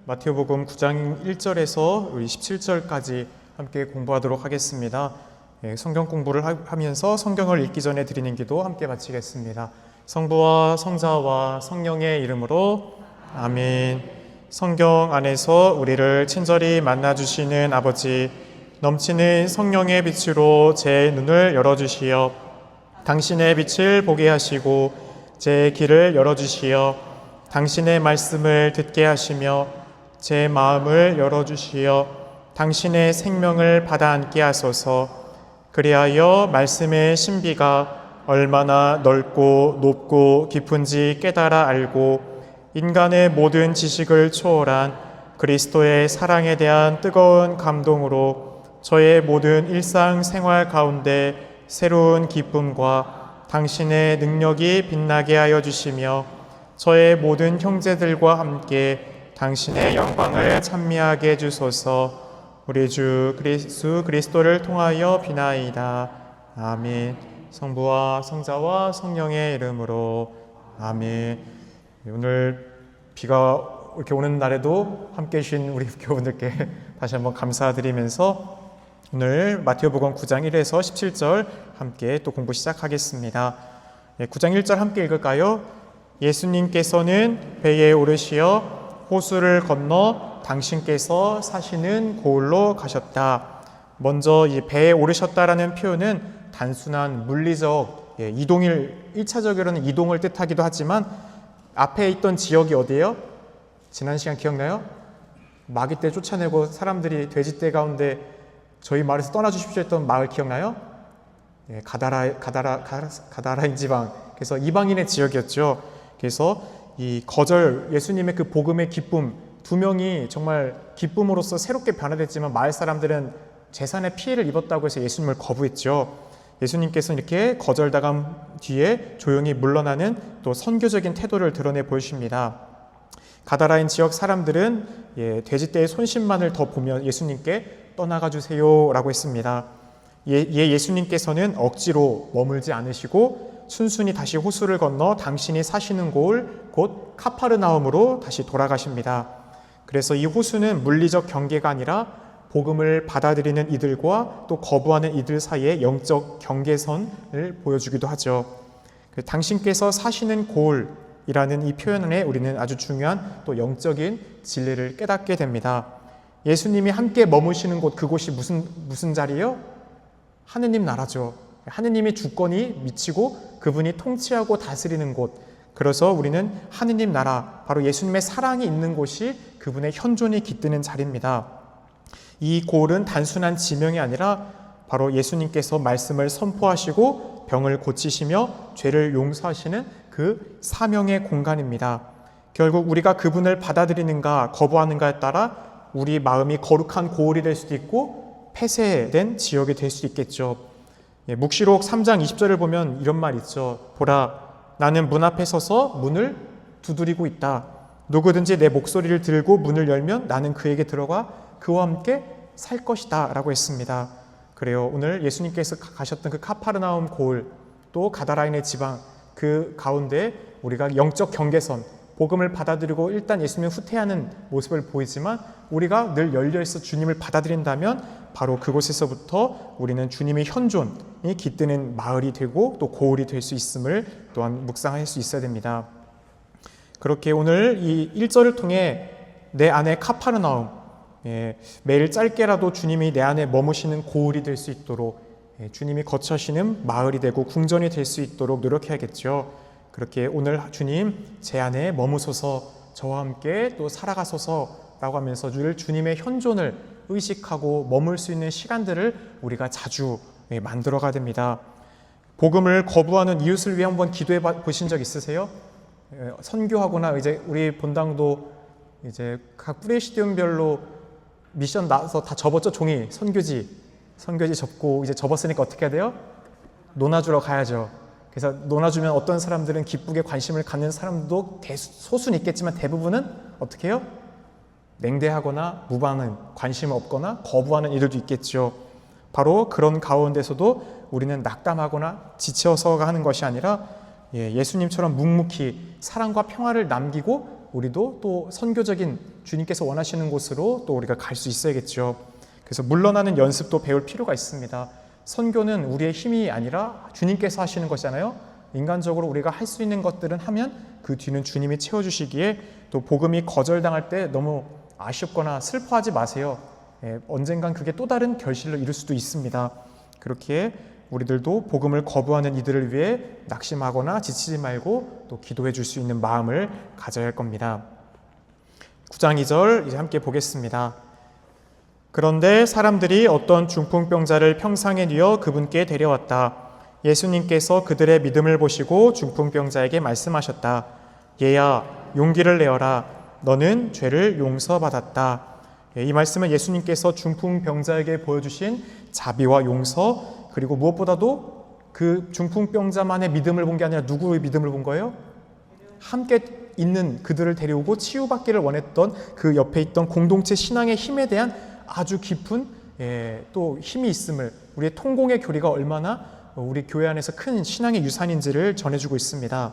마태복음 9장 1절에서 우리 17절까지 함께 공부하도록 하겠습니다. 성경 공부를 하면서 성경을 읽기 전에 드리는 기도 함께 마치겠습니다. 성부와 성자와 성령의 이름으로 아멘. 성경 안에서 우리를 친절히 만나주시는 아버지, 넘치는 성령의 빛으로 제 눈을 열어주시어 당신의 빛을 보게 하시고 제 길을 열어주시어 당신의 말씀을 듣게 하시며 제 마음을 열어주시어 당신의 생명을 받아 안게 하소서. 그리하여 말씀의 신비가 얼마나 넓고 높고 깊은지 깨달아 알고 인간의 모든 지식을 초월한 그리스도의 사랑에 대한 뜨거운 감동으로 저의 모든 일상생활 가운데 새로운 기쁨과 당신의 능력이 빛나게 하여 주시며 저의 모든 형제들과 함께 당신의 영광을 찬미하게 해주소서. 우리 주 그리스도를 통하여 비나이다. 아멘. 성부와 성자와 성령의 이름으로 아멘. 오늘 비가 이렇게 오는 날에도 함께 해주신 우리 교우분들께 다시 한번 감사드리면서 오늘 마태복음 9장 1에서 17절 함께 또 공부 시작하겠습니다. 9장 1절 함께 읽을까요? 예수님께서는 배에 오르시어 호수를 건너 당신께서 사시는 고을로 가셨다. 먼저 이 배에 오르셨다라는 표현은 단순한 물리적 이동을 1차적으로는 이동을 뜻하기도 하지만 앞에 있던 지역이 어디예요? 지난 시간 기억나요? 마귀떼 쫓아내고 사람들이 돼지떼 가운데 저희 마을에서 떠나주십시오 했던 마을 기억나요? 가다라인 지방. 그래서 이방인의 지역이었죠. 그래서 이 거절, 예수님의 그 복음의 기쁨, 두 명이 정말 기쁨으로써 새롭게 변화됐지만 마을 사람들은 재산의 피해를 입었다고 해서 예수님을 거부했죠. 예수님께서는 이렇게 거절당한 뒤에 조용히 물러나는 또 선교적인 태도를 드러내 보이십니다. 가다라인 지역 사람들은 돼지떼의 손심만을 더 보며 예수님께 떠나가 주세요 라고 했습니다. 예수님께서는 억지로 머물지 않으시고 순순히 다시 호수를 건너 당신이 사시는 고을 곧 카파르나움으로 다시 돌아가십니다. 그래서 이 호수는 물리적 경계가 아니라 복음을 받아들이는 이들과 또 거부하는 이들 사이의 영적 경계선을 보여주기도 하죠. 당신께서 사시는 고을이라는 이 표현 안에 우리는 아주 중요한 또 영적인 진리를 깨닫게 됩니다. 예수님이 함께 머무시는 곳, 그곳이 무슨 자리예요? 하느님 나라죠. 하느님의 주권이 미치고 그분이 통치하고 다스리는 곳. 그래서 우리는 하느님 나라, 바로 예수님의 사랑이 있는 곳이 그분의 현존이 깃드는 자리입니다. 이 고을은 단순한 지명이 아니라 바로 예수님께서 말씀을 선포하시고 병을 고치시며 죄를 용서하시는 그 사명의 공간입니다. 결국 우리가 그분을 받아들이는가 거부하는가에 따라 우리 마음이 거룩한 고을이 될 수도 있고 폐쇄된 지역이 될 수도 있겠죠. 묵시록 3장 20절을 보면 이런 말 있죠. 보라, 나는 문 앞에 서서 문을 두드리고 있다. 누구든지 내 목소리를 들고 문을 열면 나는 그에게 들어가 그와 함께 살 것이다 라고 했습니다. 그래요. 오늘 예수님께서 가셨던 그 카파르나움 고을, 또 가다라인의 지방, 그 가운데 우리가 영적 경계선, 복음을 받아들이고 일단 예수님을 후퇴하는 모습을 보이지만 우리가 늘 열려있어 주님을 받아들인다면 바로 그곳에서부터 우리는 주님의 현존이 깃드는 마을이 되고 또 고을이 될 수 있음을 또한 묵상할 수 있어야 됩니다. 그렇게 오늘 이 1절을 통해 내 안에 카파르나움, 매일 짧게라도 주님이 내 안에 머무시는 고을이 될 수 있도록 주님이 거처하시는 마을이 되고 궁전이 될 수 있도록 노력해야겠죠. 그렇게 오늘 주님 제 안에 머무소서, 저와 함께 또 살아가소서라고 하면서 주님의 현존을 의식하고 머물 수 있는 시간들을 우리가 자주 만들어가야 됩니다. 복음을 거부하는 이웃을 위해 한번 기도해 보신 적 있으세요? 선교하거나 이제 우리 본당도 이제 각 프레시디움별로 미션 나서 다 접었죠. 종이 선교지 접고 이제 접었으니까 어떻게 해야 돼요? 논아주러 가야죠. 그래서 논아주면 어떤 사람들은 기쁘게 관심을 갖는 사람도 소수는 있겠지만 대부분은 어떻게 해요? 냉대하거나 무반응, 관심 없거나 거부하는 이들도 있겠죠. 바로 그런 가운데서도 우리는 낙담하거나 지쳐서 하는 것이 아니라 예수님처럼 묵묵히 사랑과 평화를 남기고 우리도 또 선교적인 주님께서 원하시는 곳으로 또 우리가 갈 수 있어야겠죠. 그래서 물러나는 연습도 배울 필요가 있습니다. 선교는 우리의 힘이 아니라 주님께서 하시는 것이잖아요. 인간적으로 우리가 할 수 있는 것들은 하면 그 뒤는 주님이 채워주시기에, 또 복음이 거절당할 때 너무 아쉽거나 슬퍼하지 마세요. 언젠간 그게 또 다른 결실을 이룰 수도 있습니다. 그렇게 우리들도 복음을 거부하는 이들을 위해 낙심하거나 지치지 말고 또 기도해 줄 수 있는 마음을 가져야 할 겁니다. 9장 2절 이제 함께 보겠습니다. 그런데 사람들이 어떤 중풍병자를 평상에 뉘어 그분께 데려왔다. 예수님께서 그들의 믿음을 보시고 중풍병자에게 말씀하셨다. 얘야, 용기를 내어라. 너는 죄를 용서받았다. 이 말씀은 예수님께서 중풍병자에게 보여주신 자비와 용서, 그리고 무엇보다도 그 중풍병자만의 믿음을 본 게 아니라 누구의 믿음을 본 거예요? 함께 있는 그들을 데려오고 치유받기를 원했던 그 옆에 있던 공동체 신앙의 힘에 대한 아주 깊은 또 힘이 있음을, 우리의 통공의 교리가 얼마나 우리 교회 안에서 큰 신앙의 유산인지를 전해주고 있습니다.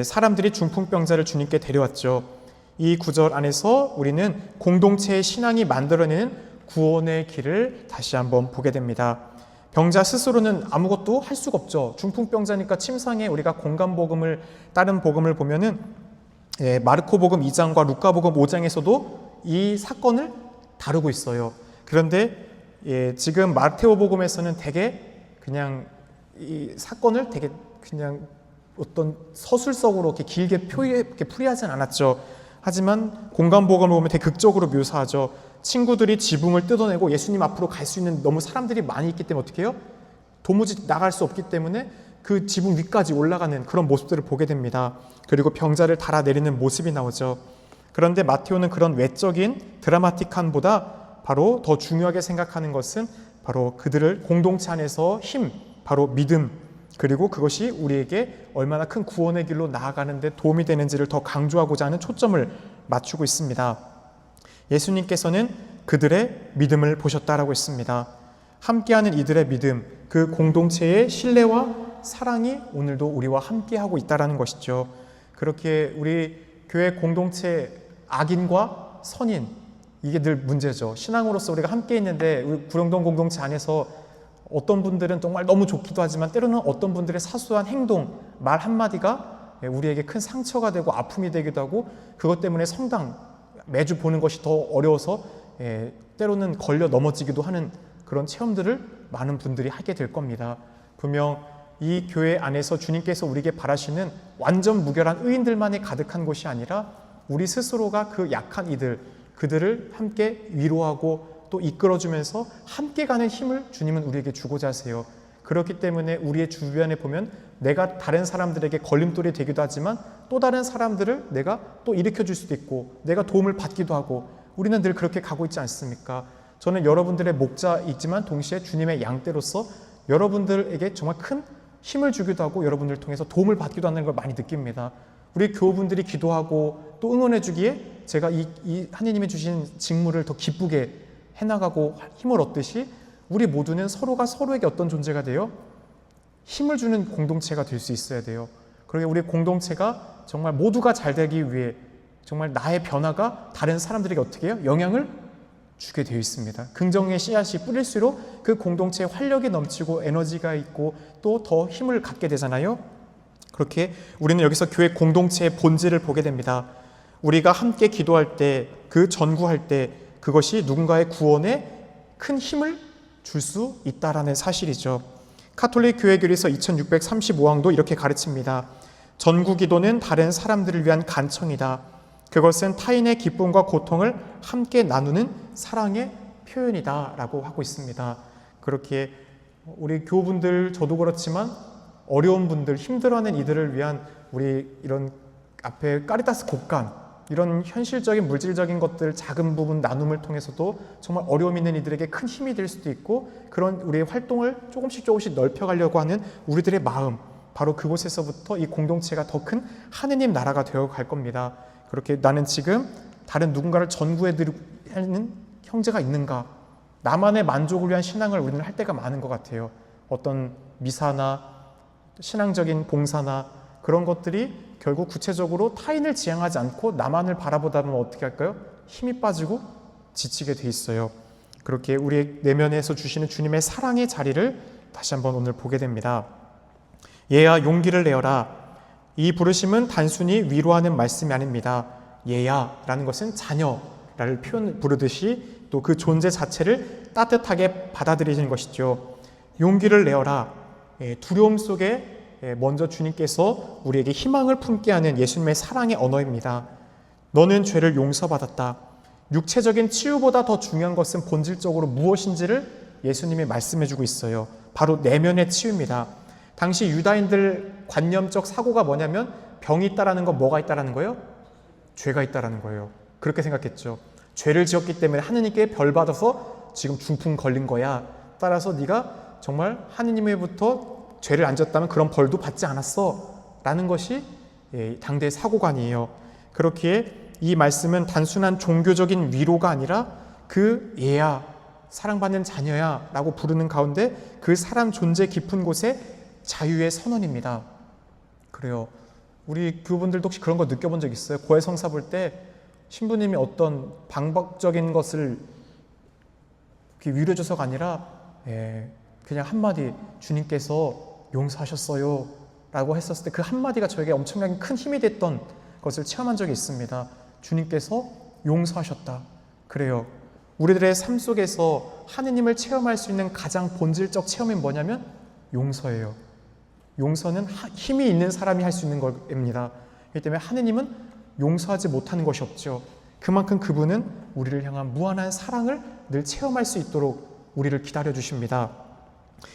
사람들이 중풍병자를 주님께 데려왔죠. 이 구절 안에서 우리는 공동체의 신앙이 만들어내는 구원의 길을 다시 한번 보게 됩니다. 병자 스스로는 아무것도 할 수가 없죠. 중풍병자니까 침상에 우리가 공간복음을, 다른 복음을 보면은 마르코복음 2장과 루카복음 5장에서도 이 사건을 다루고 있어요. 그런데 지금 마테오복음에서는 되게 그냥 이 사건을 되게 그냥 어떤 서술적으로 이렇게 길게 이렇게 풀이하진 않았죠. 하지만 공간복음을 보면 되게 극적으로 묘사하죠. 친구들이 지붕을 뜯어내고 예수님 앞으로 갈 수 있는 너무 사람들이 많이 있기 때문에 어떻게 해요? 도무지 나갈 수 없기 때문에 그 지붕 위까지 올라가는 그런 모습들을 보게 됩니다. 그리고 병자를 달아내리는 모습이 나오죠. 그런데 마테오는 그런 외적인 드라마틱함보다 바로 더 중요하게 생각하는 것은 바로 그들을 공동체 안에서 힘, 바로 믿음, 그리고 그것이 우리에게 얼마나 큰 구원의 길로 나아가는 데 도움이 되는지를 더 강조하고자 하는 초점을 맞추고 있습니다. 예수님께서는 그들의 믿음을 보셨다라고 했습니다. 함께하는 이들의 믿음, 그 공동체의 신뢰와 사랑이 오늘도 우리와 함께하고 있다는 것이죠. 그렇게 우리 교회 공동체 악인과 선인, 이게 늘 문제죠. 신앙으로서 우리가 함께 있는데 우리 구령동 공동체 안에서 어떤 분들은 정말 너무 좋기도 하지만 때로는 어떤 분들의 사소한 행동, 말 한마디가 우리에게 큰 상처가 되고 아픔이 되기도 하고, 그것 때문에 성당 매주 보는 것이 더 어려워서 때로는 걸려 넘어지기도 하는 그런 체험들을 많은 분들이 하게 될 겁니다. 분명 이 교회 안에서 주님께서 우리에게 바라시는 완전 무결한 의인들만이 가득한 곳이 아니라 우리 스스로가 그 약한 이들, 그들을 함께 위로하고 또 이끌어주면서 함께 가는 힘을 주님은 우리에게 주고자 하세요. 그렇기 때문에 우리의 주변에 보면 내가 다른 사람들에게 걸림돌이 되기도 하지만 또 다른 사람들을 내가 또 일으켜줄 수도 있고 내가 도움을 받기도 하고, 우리는 늘 그렇게 가고 있지 않습니까? 저는 여러분들의 목자이지만 동시에 주님의 양떼로서 여러분들에게 정말 큰 힘을 주기도 하고 여러분들을 통해서 도움을 받기도 하는 걸 많이 느낍니다. 우리 교우분들이 기도하고 또 응원해 주기에 제가 이 하느님이 주신 직무를 더 기쁘게 해나가고 힘을 얻듯이 우리 모두는 서로가 서로에게 어떤 존재가 돼요? 힘을 주는 공동체가 될 수 있어야 돼요. 그러게 우리 공동체가 정말 모두가 잘 되기 위해 정말 나의 변화가 다른 사람들에게 어떻게 해요? 영향을 주게 되어 있습니다. 긍정의 씨앗이 뿌릴수록 그 공동체에 활력이 넘치고 에너지가 있고 또 더 힘을 갖게 되잖아요. 그렇게 우리는 여기서 교회 공동체의 본질을 보게 됩니다. 우리가 함께 기도할 때, 그 전구할 때 그것이 누군가의 구원에 큰 힘을 줄 수 있다라는 사실이죠. 카톨릭 교회교리서 2635항도 이렇게 가르칩니다. 전구 기도는 다른 사람들을 위한 간청이다. 그것은 타인의 기쁨과 고통을 함께 나누는 사랑의 표현이다 라고 하고 있습니다. 그렇게 우리 교우분들, 저도 그렇지만 어려운 분들, 힘들어하는 이들을 위한 우리 이런 앞에 까리타스 곡간, 이런 현실적인 물질적인 것들 작은 부분 나눔을 통해서도 정말 어려움 있는 이들에게 큰 힘이 될 수도 있고, 그런 우리의 활동을 조금씩 넓혀가려고 하는 우리들의 마음, 바로 그곳에서부터 이 공동체가 더 큰 하느님 나라가 되어갈 겁니다. 그렇게 나는 지금 다른 누군가를 전구해드리는 형제가 있는가, 나만의 만족을 위한 신앙을 우리는 할 때가 많은 것 같아요. 어떤 미사나 신앙적인 봉사나 그런 것들이 결국 구체적으로 타인을 지향하지 않고 나만을 바라보다 보면 어떻게 할까요? 힘이 빠지고 지치게 돼 있어요. 그렇게 우리 내면에서 주시는 주님의 사랑의 자리를 다시 한번 오늘 보게 됩니다. 얘야 용기를 내어라. 이 부르심은 단순히 위로하는 말씀이 아닙니다. 얘야 라는 것은 자녀라를 부르듯이 또 그 존재 자체를 따뜻하게 받아들이는 것이죠. 용기를 내어라. 두려움 속에 먼저 주님께서 우리에게 희망을 품게 하는 예수님의 사랑의 언어입니다. 너는 죄를 용서받았다. 육체적인 치유보다 더 중요한 것은 본질적으로 무엇인지를 예수님이 말씀해주고 있어요. 바로 내면의 치유입니다. 당시 유다인들 관념적 사고가 뭐냐면 병이 있다라는 건 뭐가 있다라는 거예요? 죄가 있다라는 거예요. 그렇게 생각했죠. 죄를 지었기 때문에 하느님께 벌 받아서 지금 중풍 걸린 거야. 따라서 네가 정말 하느님으로부터 죄를 안 졌다면 그런 벌도 받지 않았어 라는 것이 당대의 사고관이에요. 그렇기에 이 말씀은 단순한 종교적인 위로가 아니라 그 얘야 사랑받는 자녀야 라고 부르는 가운데 그 사람 존재 깊은 곳에 자유의 선언입니다. 그래요. 우리 교우분들도 혹시 그런 거 느껴본 적 있어요? 고해 성사 볼 때 신부님이 어떤 방법적인 것을 위로해줘서가 아니라 그냥 한마디 주님께서 용서하셨어요 라고 했었을 때 그 한마디가 저에게 엄청나게 큰 힘이 됐던 것을 체험한 적이 있습니다. 주님께서 용서하셨다. 그래요. 우리들의 삶 속에서 하느님을 체험할 수 있는 가장 본질적 체험이 뭐냐면 용서예요. 용서는 힘이 있는 사람이 할 수 있는 겁니다. 그렇기 때문에 하느님은 용서하지 못하는 것이 없죠. 그만큼 그분은 우리를 향한 무한한 사랑을 늘 체험할 수 있도록 우리를 기다려 주십니다.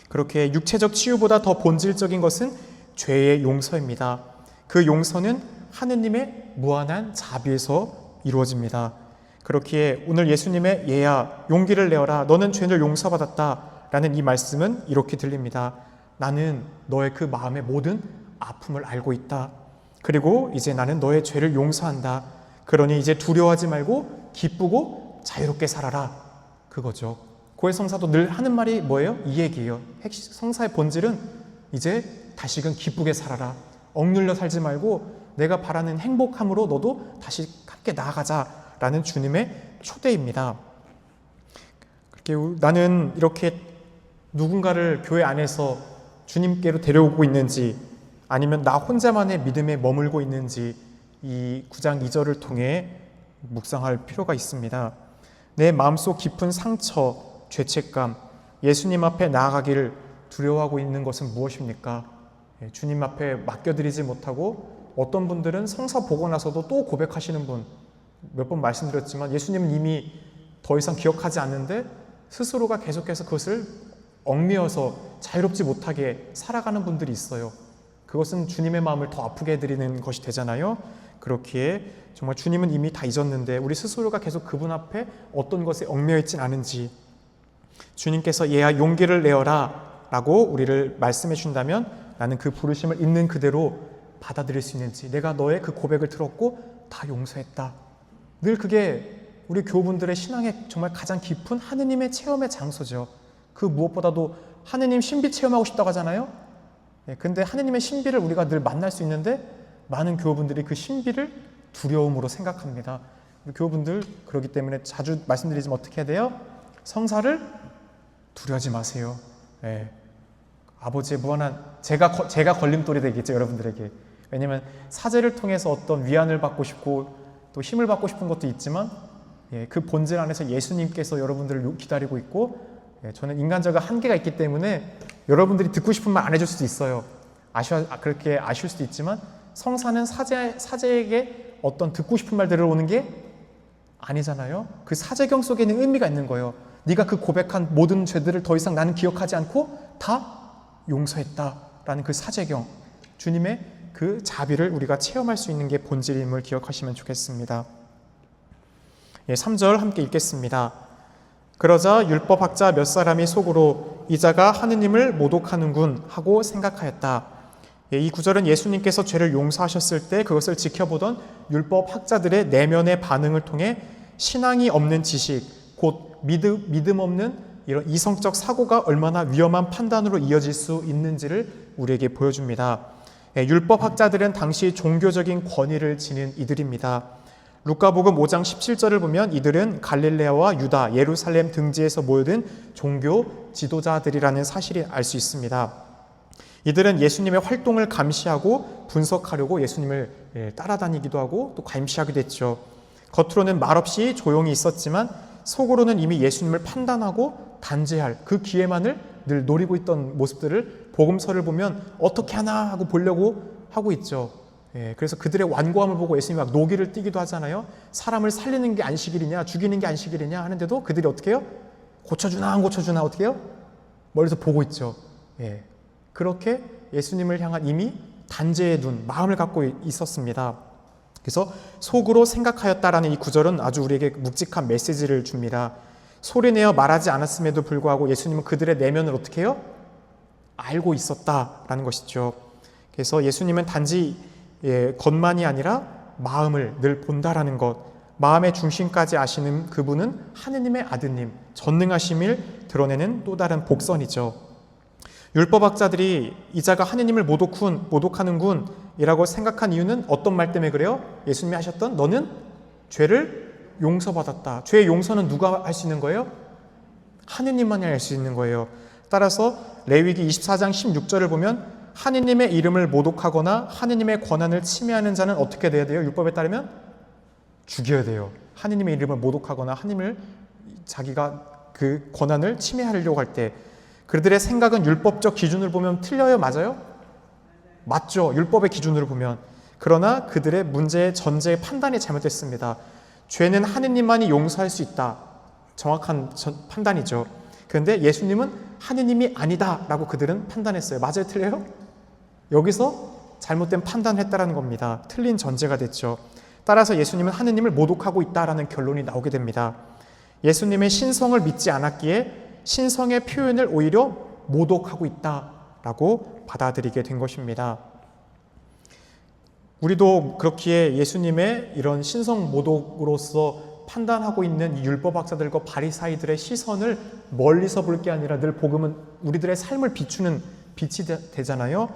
그렇게 육체적 치유보다 더 본질적인 것은 죄의 용서입니다. 그 용서는 하느님의 무한한 자비에서 이루어집니다. 그렇기에 오늘 예수님의 얘야 용기를 내어라 너는 죄를 용서받았다 라는 이 말씀은 이렇게 들립니다. 나는 너의 그 마음의 모든 아픔을 알고 있다. 그리고 이제 나는 너의 죄를 용서한다. 그러니 이제 두려워하지 말고 기쁘고 자유롭게 살아라. 그거죠. 고해 성사도 늘 하는 말이 뭐예요? 이 얘기예요. 성사의 본질은 이제 다시금 기쁘게 살아라. 억눌려 살지 말고 내가 바라는 행복함으로 너도 다시 함께 나아가자라는 주님의 초대입니다. 그렇게 나는 이렇게 누군가를 교회 안에서 주님께로 데려오고 있는지 아니면 나 혼자만의 믿음에 머물고 있는지 이 9장 2절을 통해 묵상할 필요가 있습니다. 내 마음속 깊은 상처, 죄책감, 예수님 앞에 나아가기를 두려워하고 있는 것은 무엇입니까? 주님 앞에 맡겨드리지 못하고 어떤 분들은 성사 보고 나서도 또 고백하시는 분 몇 번 말씀드렸지만 예수님은 이미 더 이상 기억하지 않는데 스스로가 계속해서 그것을 얽매여서 자유롭지 못하게 살아가는 분들이 있어요. 그것은 주님의 마음을 더 아프게 해드리는 것이 되잖아요. 그렇기에 정말 주님은 이미 다 잊었는데 우리 스스로가 계속 그분 앞에 어떤 것에 얽매여 있진 않은지 주님께서 얘야 용기를 내어라 라고 우리를 말씀해 준다면 나는 그 부르심을 있는 그대로 받아들일 수 있는지 내가 너의 그 고백을 들었고 다 용서했다. 늘 그게 우리 교우분들의 신앙의 정말 가장 깊은 하느님의 체험의 장소죠. 그 무엇보다도 하느님 신비 체험하고 싶다고 하잖아요. 근데 하느님의 신비를 우리가 늘 만날 수 있는데 많은 교우분들이 그 신비를 두려움으로 생각합니다. 교우분들 그렇기 때문에 자주 말씀드리지만 어떻게 해야 돼요? 성사를 두려워하지 마세요. 아버지의 무한한 제가 걸림돌이 되겠죠, 여러분들에게. 왜냐하면 사제를 통해서 어떤 위안을 받고 싶고 또 힘을 받고 싶은 것도 있지만 그 본질 안에서 예수님께서 여러분들을 기다리고 있고 저는 인간적인 한계가 있기 때문에 여러분들이 듣고 싶은 말 안 해줄 수도 있어요. 그렇게 아쉬울 수도 있지만 성사는 사제에게 어떤 듣고 싶은 말 들어오는 게 아니잖아요. 그 사제경 속에는 의미가 있는 거예요. 네가 그 고백한 모든 죄들을 더 이상 나는 기억하지 않고 다 용서했다라는 그 사제경, 주님의 그 자비를 우리가 체험할 수 있는 게 본질임을 기억하시면 좋겠습니다. 3절 함께 읽겠습니다. 그러자 율법학자 몇 사람이 속으로 이자가 하느님을 모독하는군 하고 생각하였다. 이 구절은 예수님께서 죄를 용서하셨을 때 그것을 지켜보던 율법학자들의 내면의 반응을 통해 신앙이 없는 지식, 곧 믿음 없는 이런 이성적 사고가 얼마나 위험한 판단으로 이어질 수 있는지를 우리에게 보여줍니다. 율법학자들은 당시 종교적인 권위를 지닌 이들입니다. 루카복음 5장 17절을 보면 이들은 갈릴레아와 유다, 예루살렘 등지에서 모여든 종교 지도자들이라는 사실을 알 수 있습니다. 이들은 예수님의 활동을 감시하고 분석하려고 예수님을 따라다니기도 하고 또 감시하기도 했죠. 겉으로는 말없이 조용히 있었지만 속으로는 이미 예수님을 판단하고 단죄할 그 기회만을 늘 노리고 있던 모습들을 복음서를 보면 어떻게 하나 하고 보려고 하고 있죠. 그래서 그들의 완고함을 보고 예수님이 막 노기를 띠기도 하잖아요. 사람을 살리는 게 안식일이냐 죽이는 게 안식일이냐 하는데도 그들이 어떻게 해요? 고쳐주나 안 고쳐주나 어떻게 해요? 멀리서 보고 있죠. 그렇게 예수님을 향한 이미 단죄의 눈, 마음을 갖고 있었습니다. 그래서 속으로 생각하였다라는 이 구절은 아주 우리에게 묵직한 메시지를 줍니다. 소리내어 말하지 않았음에도 불구하고 예수님은 그들의 내면을 어떻게 해요? 알고 있었다라는 것이죠. 그래서 예수님은 단지 겉만이 아니라 마음을 늘 본다라는 것, 마음의 중심까지 아시는 그분은 하느님의 아드님, 전능하심을 드러내는 또 다른 복선이죠. 율법학자들이 이자가 하느님을 모독하는군이라고 생각한 이유는 어떤 말 때문에 그래요? 예수님이 하셨던 너는 죄를 용서받았다. 죄의 용서는 누가 할 수 있는 거예요? 하느님만이 할 수 있는 거예요. 따라서 레위기 24장 16절을 보면 하느님의 이름을 모독하거나 하느님의 권한을 침해하는 자는 어떻게 돼야 돼요? 율법에 따르면 죽여야 돼요. 하느님의 이름을 모독하거나 하느님을 자기가 그 권한을 침해하려고 할 때 그들의 생각은 율법적 기준을 보면 틀려요? 맞아요? 맞죠. 율법의 기준으로 보면. 그러나 그들의 문제의 전제의 판단이 잘못됐습니다. 죄는 하느님만이 용서할 수 있다. 정확한 판단이죠. 그런데 예수님은 하느님이 아니다 라고 그들은 판단했어요. 맞아요? 틀려요? 여기서 잘못된 판단을 했다는 겁니다. 틀린 전제가 됐죠. 따라서 예수님은 하느님을 모독하고 있다라는 결론이 나오게 됩니다. 예수님의 신성을 믿지 않았기에 신성의 표현을 오히려 모독하고 있다라고 받아들이게 된 것입니다. 우리도 그렇기에 예수님의 이런 신성 모독으로서 판단하고 있는 이 율법학자들과 바리사이들의 시선을 멀리서 볼 게 아니라 늘 복음은 우리들의 삶을 비추는 빛이 되잖아요.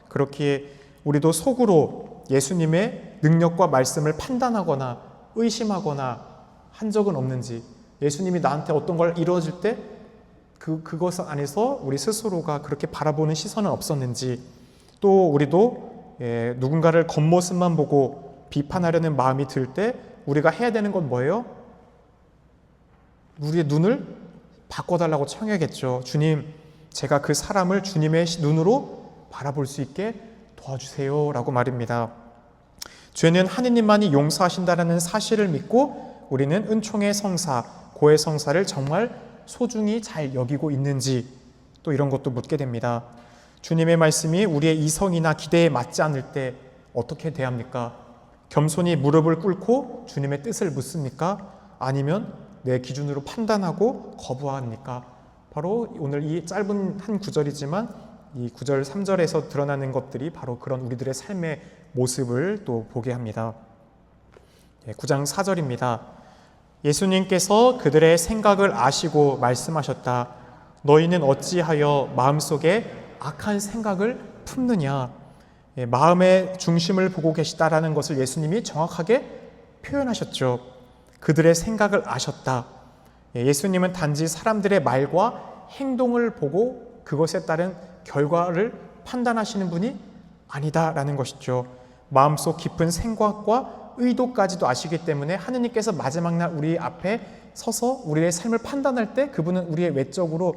그렇기에 우리도 속으로 예수님의 능력과 말씀을 판단하거나 의심하거나 한 적은 없는지, 예수님이 나한테 어떤 걸 이루어질 때 그것 안에서 우리 스스로가 그렇게 바라보는 시선은 없었는지, 또 우리도 누군가를 겉모습만 보고 비판하려는 마음이 들 때 우리가 해야 되는 건 뭐예요? 우리의 눈을 바꿔달라고 청해야겠죠. 주님, 제가 그 사람을 주님의 눈으로 바라볼 수 있게 도와주세요 라고 말입니다. 죄는 하느님만이 용서하신다는 사실을 믿고 우리는 은총의 성사, 고의 성사를 정말 소중히 잘 여기고 있는지, 또 이런 것도 묻게 됩니다. 주님의 말씀이 우리의 이성이나 기대에 맞지 않을 때 어떻게 대합니까? 겸손히 무릎을 꿇고 주님의 뜻을 묻습니까? 아니면 내 기준으로 판단하고 거부합니까? 바로 오늘 이 짧은 한 구절이지만 이 9절 3절에서 드러나는 것들이 바로 그런 우리들의 삶의 모습을 또 보게 합니다. 9장 4절입니다. 예수님께서 그들의 생각을 아시고 말씀하셨다. 너희는 어찌하여 마음속에 악한 생각을 품느냐. 마음의 중심을 보고 계시다라는 것을 예수님이 정확하게 표현하셨죠. 그들의 생각을 아셨다. 예수님은 단지 사람들의 말과 행동을 보고 그것에 따른 결과를 판단하시는 분이 아니다라는 것이죠. 마음속 깊은 생각과 의도까지도 아시기 때문에 하느님께서 마지막 날 우리 앞에 서서 우리의 삶을 판단할 때 그분은 우리의 외적으로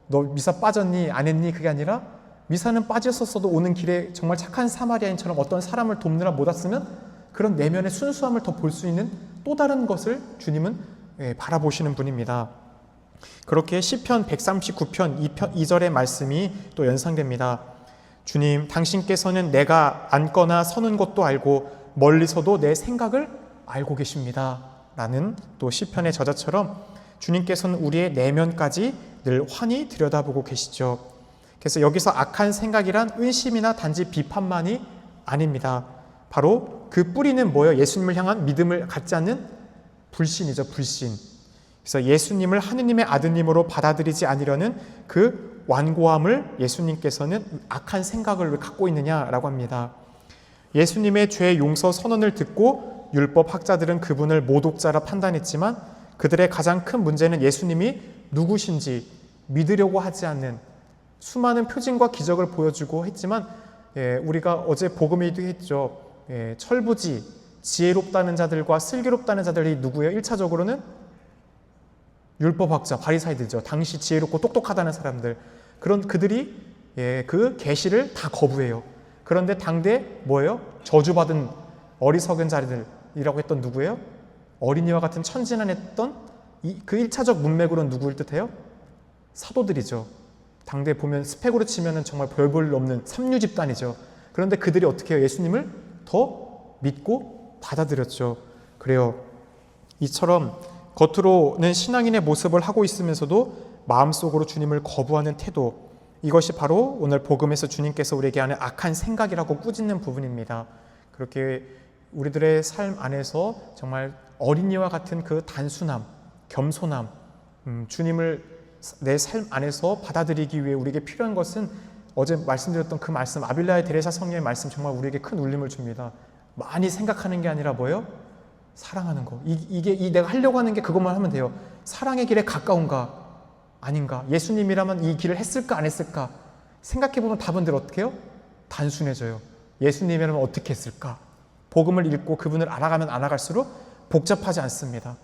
너 미사 빠졌니 안 했니 그게 아니라 미사는 빠졌었어도 오는 길에 정말 착한 사마리아인처럼 어떤 사람을 돕느라 못 왔으면 그런 내면의 순수함을 더 볼 수 있는 또 다른 것을 주님은 바라보시는 분입니다. 그렇게 시편 139편 2절의 말씀이 또 연상됩니다. 주님, 당신께서는 내가 앉거나 서는 것도 알고 멀리서도 내 생각을 알고 계십니다. 라는 또 시편의 저자처럼 주님께서는 우리의 내면까지 늘 환히 들여다보고 계시죠. 그래서 여기서 악한 생각이란 의심이나 단지 비판만이 아닙니다. 바로 그 뿌리는 뭐예요? 예수님을 향한 믿음을 갖지 않는 불신이죠. 불신. 그래서 예수님을 하느님의 아드님으로 받아들이지 않으려는 그 완고함을 예수님께서는 악한 생각을 왜 갖고 있느냐라고 합니다. 예수님의 죄 용서 선언을 듣고 율법 학자들은 그분을 모독자라 판단했지만 그들의 가장 큰 문제는 예수님이 누구신지 믿으려고 하지 않는, 수많은 표징과 기적을 보여주고 했지만 우리가 어제 복음에도 했죠. 철부지, 지혜롭다는 자들과 슬기롭다는 자들이 누구예요? 1차적으로는 율법학자, 바리사이들이죠. 당시 지혜롭고 똑똑하다는 사람들. 그런 그들이 그 계시를 다 거부해요. 그런데 당대 뭐예요? 저주받은 어리석은 자들이라고 했던 누구예요? 어린이와 같은 천진난했던 그 1차적 문맥으로는 누구를 뜻해요? 사도들이죠. 당대 보면 스펙으로 치면 정말 별 볼 일 없는 삼류 집단이죠. 그런데 그들이 어떻게 해요? 예수님을 더 믿고 받아들였죠. 그래요. 이처럼 겉으로는 신앙인의 모습을 하고 있으면서도 마음속으로 주님을 거부하는 태도, 이것이 바로 오늘 복음에서 주님께서 우리에게 하는 악한 생각이라고 꾸짖는 부분입니다. 그렇게 우리들의 삶 안에서 정말 어린이와 같은 그 단순함, 겸손함, 주님을 내 삶 안에서 받아들이기 위해 우리에게 필요한 것은 어제 말씀드렸던 그 말씀, 아빌라의 데레사 성령의 말씀 정말 우리에게 큰 울림을 줍니다. 많이 생각하는 게 아니라 뭐예요? 사랑하는 거. 이게 내가 하려고 하는 게 그것만 하면 돼요. 사랑의 길에 가까운가 아닌가, 예수님이라면 이 길을 했을까 안 했을까 생각해보면 답은 늘 어떻게 해요? 단순해져요. 예수님이라면 어떻게 했을까? 복음을 읽고 그분을 알아가면 알아갈수록 복잡하지 않습니다.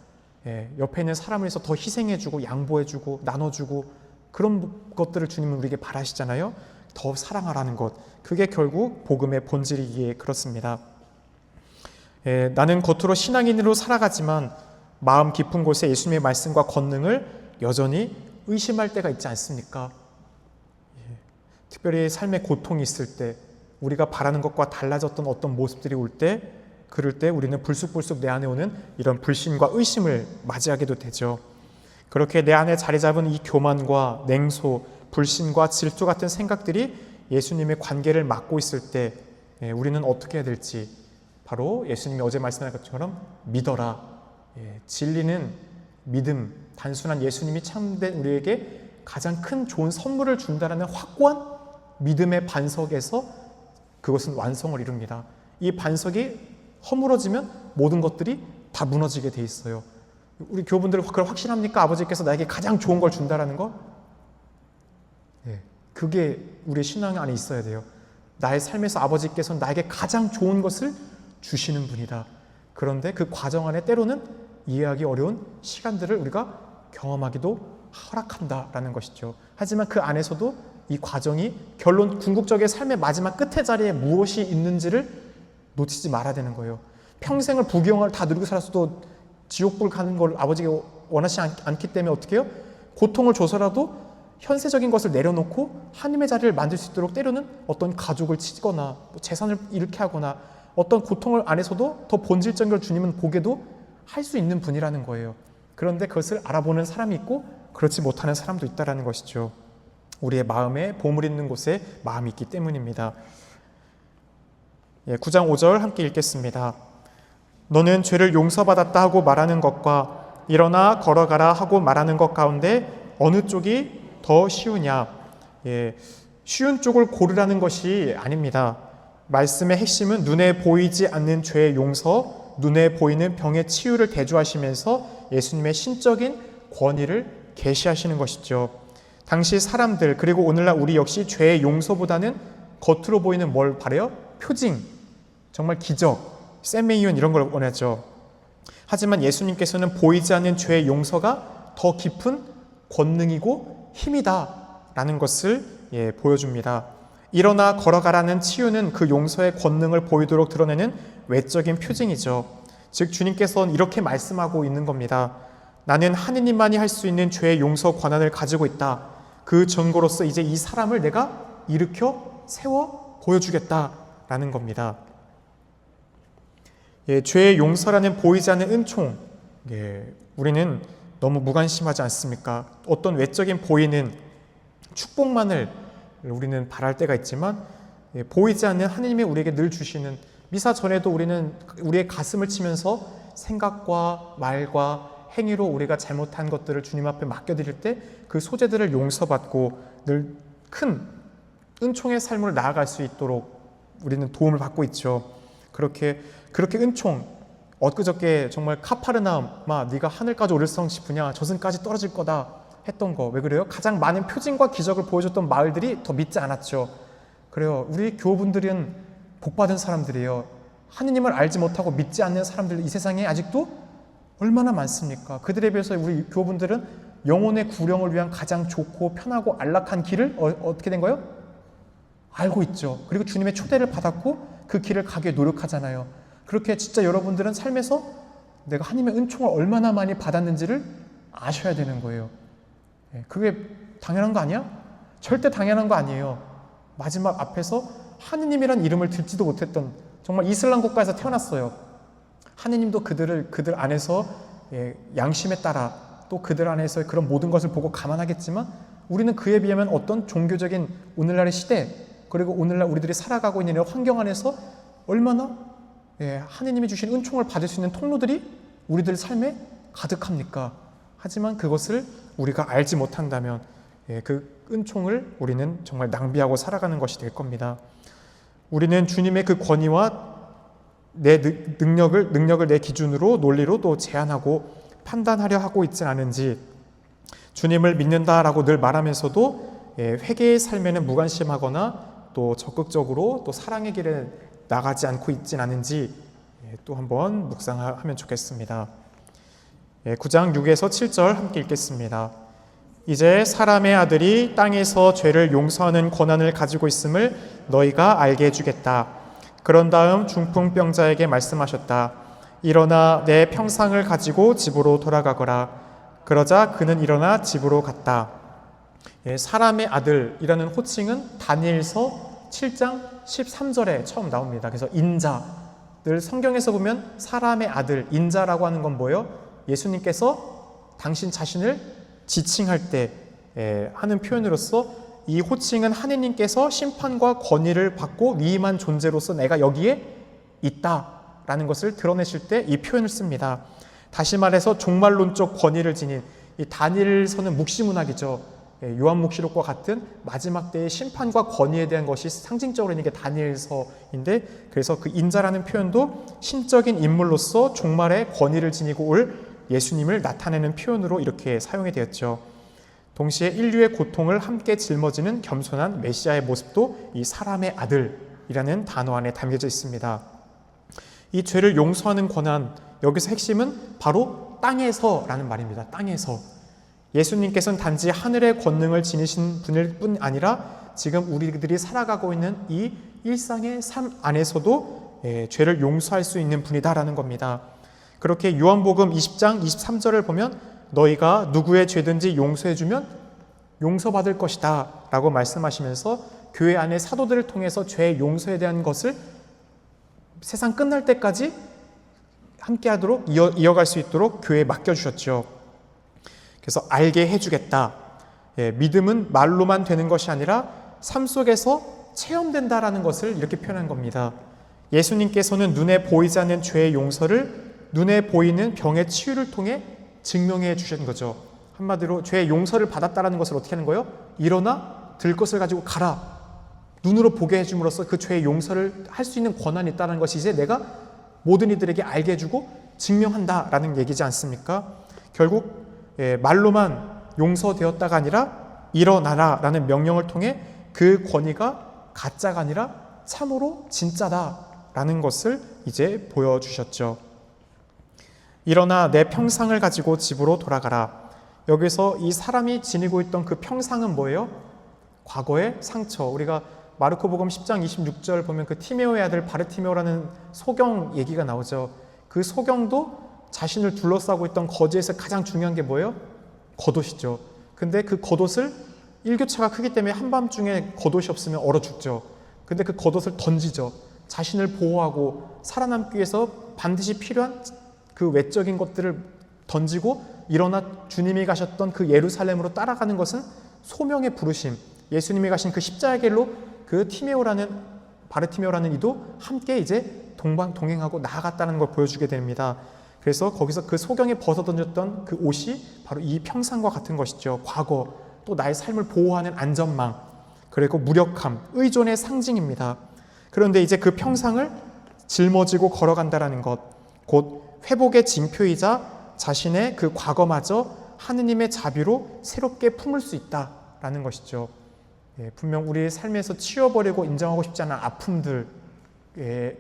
옆에 있는 사람을 위해서 더 희생해주고 양보해주고 나눠주고 그런 것들을 주님은 우리에게 바라시잖아요. 더 사랑하라는 것, 그게 결국 복음의 본질이기에 그렇습니다. 나는 겉으로 신앙인으로 살아가지만 마음 깊은 곳에 예수님의 말씀과 권능을 여전히 의심할 때가 있지 않습니까? 특별히 삶의 고통이 있을 때, 우리가 바라는 것과 달라졌던 어떤 모습들이 올 때, 그럴 때 우리는 불쑥불쑥 내 안에 오는 이런 불신과 의심을 맞이하게도 되죠. 그렇게 내 안에 자리 잡은 이 교만과 냉소, 불신과 질투 같은 생각들이 예수님의 관계를 막고 있을 때 우리는 어떻게 해야 될지, 바로 예수님이 어제 말씀하신 것처럼 믿어라. 진리는 믿음, 단순한 예수님이 참된 우리에게 가장 큰 좋은 선물을 준다라는 확고한 믿음의 반석에서 그것은 완성을 이룹니다. 이 반석이 허물어지면 모든 것들이 다 무너지게 돼 있어요. 우리 교우분들 그걸 확신합니까? 아버지께서 나에게 가장 좋은 걸 준다라는 거? 그게 우리의 신앙 안에 있어야 돼요. 나의 삶에서 아버지께서 나에게 가장 좋은 것을 주시는 분이다. 그런데 그 과정 안에 때로는 이해하기 어려운 시간들을 우리가 경험하기도 허락한다라는 것이죠. 하지만 그 안에서도 이 과정이 결론, 궁극적인 삶의 마지막 끝의 자리에 무엇이 있는지를 놓치지 말아야 되는 거예요. 평생을 부귀영화를 다 누리고 살았어도 지옥불 가는 걸 아버지가 원하지 않기 때문에 어떻게 해요? 고통을 줘서라도 현세적인 것을 내려놓고 하나님의 자리를 만들 수 있도록 때로는 어떤 가족을 치거나 재산을 잃게 하거나 어떤 고통을 안에서도 더 본질적인 걸 주님은 보게도 할 수 있는 분이라는 거예요. 그런데 그것을 알아보는 사람이 있고 그렇지 못하는 사람도 있다는 것이죠. 우리의 마음에 보물 있는 곳에 마음이 있기 때문입니다. 9장 5절 함께 읽겠습니다. 너는 죄를 용서받았다 하고 말하는 것과 일어나 걸어가라 하고 말하는 것 가운데 어느 쪽이 더 쉬우냐? 쉬운 쪽을 고르라는 것이 아닙니다. 말씀의 핵심은 눈에 보이지 않는 죄의 용서, 눈에 보이는 병의 치유를 대조하시면서 예수님의 신적인 권위를 계시하시는 것이죠. 당시 사람들, 그리고 오늘날 우리 역시 죄의 용서보다는 겉으로 보이는 뭘 바래요? 표징, 정말 기적, 세메이온 이런 걸 원하죠. 하지만 예수님께서는 보이지 않는 죄의 용서가 더 깊은 권능이고 힘이다라는 것을 보여줍니다. 일어나 걸어가라는 치유는 그 용서의 권능을 보이도록 드러내는 외적인 표징이죠. 즉 주님께서는 이렇게 말씀하고 있는 겁니다. 나는 하느님만이 할 수 있는 죄의 용서 권한을 가지고 있다. 그 증거로서 이제 이 사람을 내가 일으켜 세워 보여주겠다라는 겁니다. 죄의 용서라는 보이지 않는 은총, 우리는 너무 무관심하지 않습니까? 어떤 외적인 보이는 축복만을 우리는 바랄 때가 있지만 보이지 않는 하느님이 우리에게 늘 주시는, 미사 전에도 우리는 우리의 가슴을 치면서 생각과 말과 행위로 우리가 잘못한 것들을 주님 앞에 맡겨드릴 때 그 소재들을 용서받고 늘 큰 은총의 삶을 나아갈 수 있도록 우리는 도움을 받고 있죠. 그렇게 은총, 엊그저께 정말 카파르나움, 네가 하늘까지 오를성 싶으냐, 저승까지 떨어질 거다 했던 거, 왜 그래요? 가장 많은 표징과 기적을 보여줬던 마을들이 더 믿지 않았죠. 그래요. 우리 교우분들은 복받은 사람들이에요. 하느님을 알지 못하고 믿지 않는 사람들 이 세상에 아직도 얼마나 많습니까? 그들에 비해서 우리 교우분들은 영혼의 구령을 위한 가장 좋고 편하고 안락한 길을 어떻게 된 거예요? 알고 있죠. 그리고 주님의 초대를 받았고 그 길을 가기에 노력하잖아요. 그렇게 진짜 여러분들은 삶에서 내가 하나님의 은총을 얼마나 많이 받았는지를 아셔야 되는 거예요. 그게 당연한 거 아니야? 절대 당연한 거 아니에요. 마지막 앞에서 하느님이란 이름을 듣지도 못했던 정말 이슬람 국가에서 태어났어요. 하느님도 그들 안에서 양심에 따라 또 그들 안에서 그런 모든 것을 보고 감안하겠지만 우리는 그에 비하면 어떤 종교적인 오늘날의 시대 그리고 오늘날 우리들이 살아가고 있는 이런 환경 안에서 얼마나 하느님이 주신 은총을 받을 수 있는 통로들이 우리들 삶에 가득합니까? 하지만 그것을 우리가 알지 못한다면 그 은총을 우리는 정말 낭비하고 살아가는 것이 될 겁니다. 우리는 주님의 그 권위와 내 능력을 내 기준으로 논리로 또 제한하고 판단하려 하고 있지 않은지, 주님을 믿는다라고 늘 말하면서도 회개의 삶에는 무관심하거나 또 적극적으로 또 사랑의 길에 나가지 않고 있진 않은지 또 한번 묵상하면 좋겠습니다. 9장 6에서 7절 함께 읽겠습니다. 이제 사람의 아들이 땅에서 죄를 용서하는 권한을 가지고 있음을 너희가 알게 해주겠다. 그런 다음 중풍병자에게 말씀하셨다. 일어나 내 평상을 가지고 집으로 돌아가거라. 그러자 그는 일어나 집으로 갔다. 사람의 아들이라는 호칭은 다니엘서 7장 13절에 처음 나옵니다. 그래서 인자, 늘 성경에서 보면 사람의 아들, 인자라고 하는 건 뭐예요? 예수님께서 당신 자신을 지칭할 때 하는 표현으로서 이 호칭은 하느님께서 심판과 권위를 받고 위임한 존재로서 내가 여기에 있다라는 것을 드러내실 때 이 표현을 씁니다. 다시 말해서 종말론적 권위를 지닌 이 다니엘서는 묵시문학이죠. 요한묵시록과 같은 마지막 때의 심판과 권위에 대한 것이 상징적으로 있는 게 다니엘서인데, 그래서 그 인자라는 표현도 신적인 인물로서 종말의 권위를 지니고 올 예수님을 나타내는 표현으로 이렇게 사용이 되었죠. 동시에 인류의 고통을 함께 짊어지는 겸손한 메시아의 모습도 이 사람의 아들이라는 단어 안에 담겨져 있습니다. 이 죄를 용서하는 권한, 여기서 핵심은 바로 땅에서라는 말입니다. 땅에서. 예수님께서는 단지 하늘의 권능을 지니신 분일 뿐 아니라 지금 우리들이 살아가고 있는 이 일상의 삶 안에서도 죄를 용서할 수 있는 분이다라는 겁니다. 그렇게 요한복음 20장 23절을 보면 너희가 누구의 죄든지 용서해주면 용서받을 것이다 라고 말씀하시면서 교회 안에 사도들을 통해서 죄의 용서에 대한 것을 세상 끝날 때까지 함께하도록 이어갈 수 있도록 교회에 맡겨주셨죠. 그래서 알게 해주겠다. 믿음은 말로만 되는 것이 아니라 삶 속에서 체험된다라는 것을 이렇게 표현한 겁니다. 예수님께서는 눈에 보이지 않는 죄의 용서를 눈에 보이는 병의 치유를 통해 증명해 주신 거죠. 한마디로 죄의 용서를 받았다라는 것을 어떻게 하는 거예요? 일어나 들 것을 가지고 가라. 눈으로 보게 해줌으로써 그 죄의 용서를 할 수 있는 권한이 있다는 것이 이제 내가 모든 이들에게 알게 해주고 증명한다라는 얘기지 않습니까? 결국 말로만 용서되었다가 아니라 일어나라라는 명령을 통해 그 권위가 가짜가 아니라 참으로 진짜다라는 것을 이제 보여주셨죠. 일어나 내 평상을 가지고 집으로 돌아가라. 여기서 이 사람이 지니고 있던 그 평상은 뭐예요? 과거의 상처. 우리가 마르코복음 10장 26절 보면 그 티메오의 아들 바르티메오라는 소경 얘기가 나오죠. 그 소경도 자신을 둘러싸고 있던 거지에서 가장 중요한 게 뭐예요? 겉옷이죠. 근데 그 겉옷을 일교차가 크기 때문에 한밤중에 겉옷이 없으면 얼어 죽죠. 근데 그 겉옷을 던지죠. 자신을 보호하고 살아남기 위해서 반드시 필요한 그 외적인 것들을 던지고 일어나 주님이 가셨던 그 예루살렘으로 따라가는 것은 소명의 부르심, 예수님이 가신 그 십자가의 길로 그 바르티메오라는 이도 함께 이제 동행하고 나아갔다는 걸 보여주게 됩니다. 그래서 거기서 그 소경에 벗어던졌던 그 옷이 바로 이 평상과 같은 것이죠. 과거, 또 나의 삶을 보호하는 안전망, 그리고 무력함, 의존의 상징입니다. 그런데 이제 그 평상을 짊어지고 걸어간다라는 것, 곧 회복의 징표이자 자신의 그 과거마저 하느님의 자비로 새롭게 품을 수 있다라는 것이죠. 분명 우리의 삶에서 치워버리고 인정하고 싶지 않은 아픔들,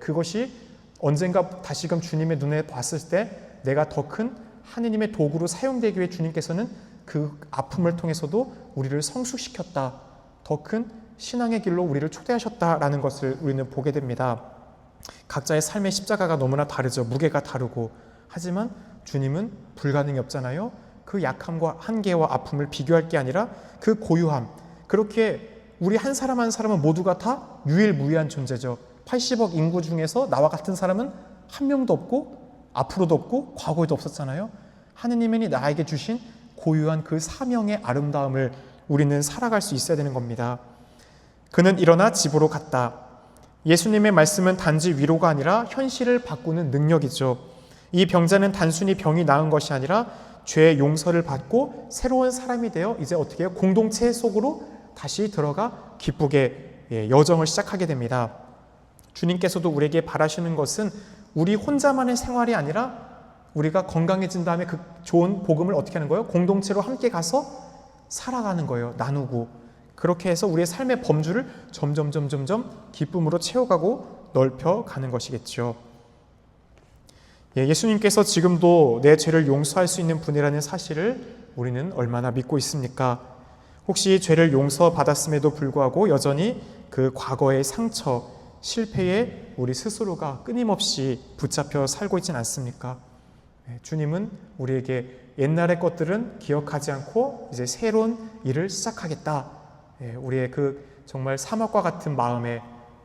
그것이 언젠가 다시금 주님의 눈에 봤을 때 내가 더 큰 하느님의 도구로 사용되기 위해 주님께서는 그 아픔을 통해서도 우리를 성숙시켰다, 더 큰 신앙의 길로 우리를 초대하셨다라는 것을 우리는 보게 됩니다. 각자의 삶의 십자가가 너무나 다르죠. 무게가 다르고. 하지만 주님은 불가능이 없잖아요. 그 약함과 한계와 아픔을 비교할 게 아니라 그 고유함, 그렇게 우리 한 사람 한 사람은 모두가 다 유일무이한 존재죠. 80억 인구 중에서 나와 같은 사람은 한 명도 없고 앞으로도 없고 과거에도 없었잖아요. 하느님이 나에게 주신 고유한 그 사명의 아름다움을 우리는 살아갈 수 있어야 되는 겁니다. 그는 일어나 집으로 갔다. 예수님의 말씀은 단지 위로가 아니라 현실을 바꾸는 능력이죠. 이 병자는 단순히 병이 나은 것이 아니라 죄의 용서를 받고 새로운 사람이 되어 이제 어떻게 해요? 공동체 속으로 다시 들어가 기쁘게 여정을 시작하게 됩니다. 주님께서도 우리에게 바라시는 것은 우리 혼자만의 생활이 아니라 우리가 건강해진 다음에 그 좋은 복음을 어떻게 하는 거예요? 공동체로 함께 가서 살아가는 거예요. 나누고. 그렇게 해서 우리의 삶의 범주를 점점 기쁨으로 채워가고 넓혀가는 것이겠죠. 예수님께서 지금도 내 죄를 용서할 수 있는 분이라는 사실을 우리는 얼마나 믿고 있습니까? 혹시 죄를 용서받았음에도 불구하고 여전히 그 과거의 상처, 실패에 우리 스스로가 끊임없이 붙잡혀 살고 있지는 않습니까? 주님은 우리에게 옛날의 것들은 기억하지 않고 이제 새로운 일을 시작하겠다. 우리의 그 정말 사막과 같은 마음에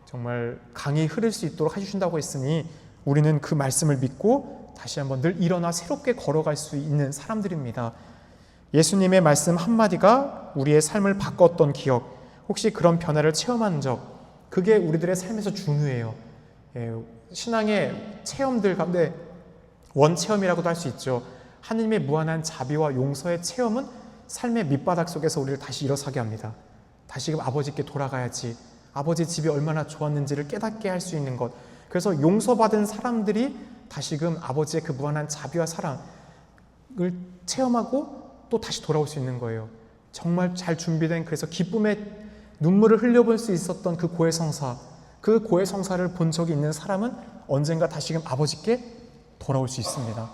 정말 강이 흐를 수 있도록 해주신다고 했으니 우리는 그 말씀을 믿고 다시 한번 늘 일어나 새롭게 걸어갈 수 있는 사람들입니다. 예수님의 말씀 한마디가 우리의 삶을 바꿨던 기억, 혹시 그런 변화를 체험한 적, 그게 우리들의 삶에서 중요해요. 신앙의 체험들 가운데 원체험이라고도 할 수 있죠. 하느님의 무한한 자비와 용서의 체험은 삶의 밑바닥 속에서 우리를 다시 일어서게 합니다. 다시금 아버지께 돌아가야지, 아버지 집이 얼마나 좋았는지를 깨닫게 할 수 있는 것, 그래서 용서받은 사람들이 다시금 아버지의 그 무한한 자비와 사랑을 체험하고 또 다시 돌아올 수 있는 거예요. 정말 잘 준비된, 그래서 기쁨의 눈물을 흘려볼 수 있었던 그 고해성사, 그 고해성사를 본 적이 있는 사람은 언젠가 다시금 아버지께 돌아올 수 있습니다.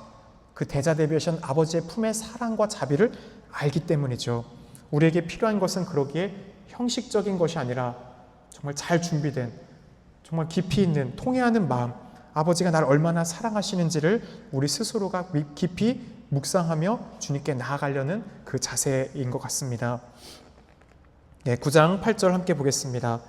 그 대자대비하신 아버지의 품의 사랑과 자비를 알기 때문이죠. 우리에게 필요한 것은 그러기에 형식적인 것이 아니라 정말 잘 준비된, 정말 깊이 있는 통회하는 마음, 아버지가 나를 얼마나 사랑하시는지를 우리 스스로가 깊이 묵상하며 주님께 나아가려는 그 자세인 것 같습니다. 9장 8절 함께 보겠습니다.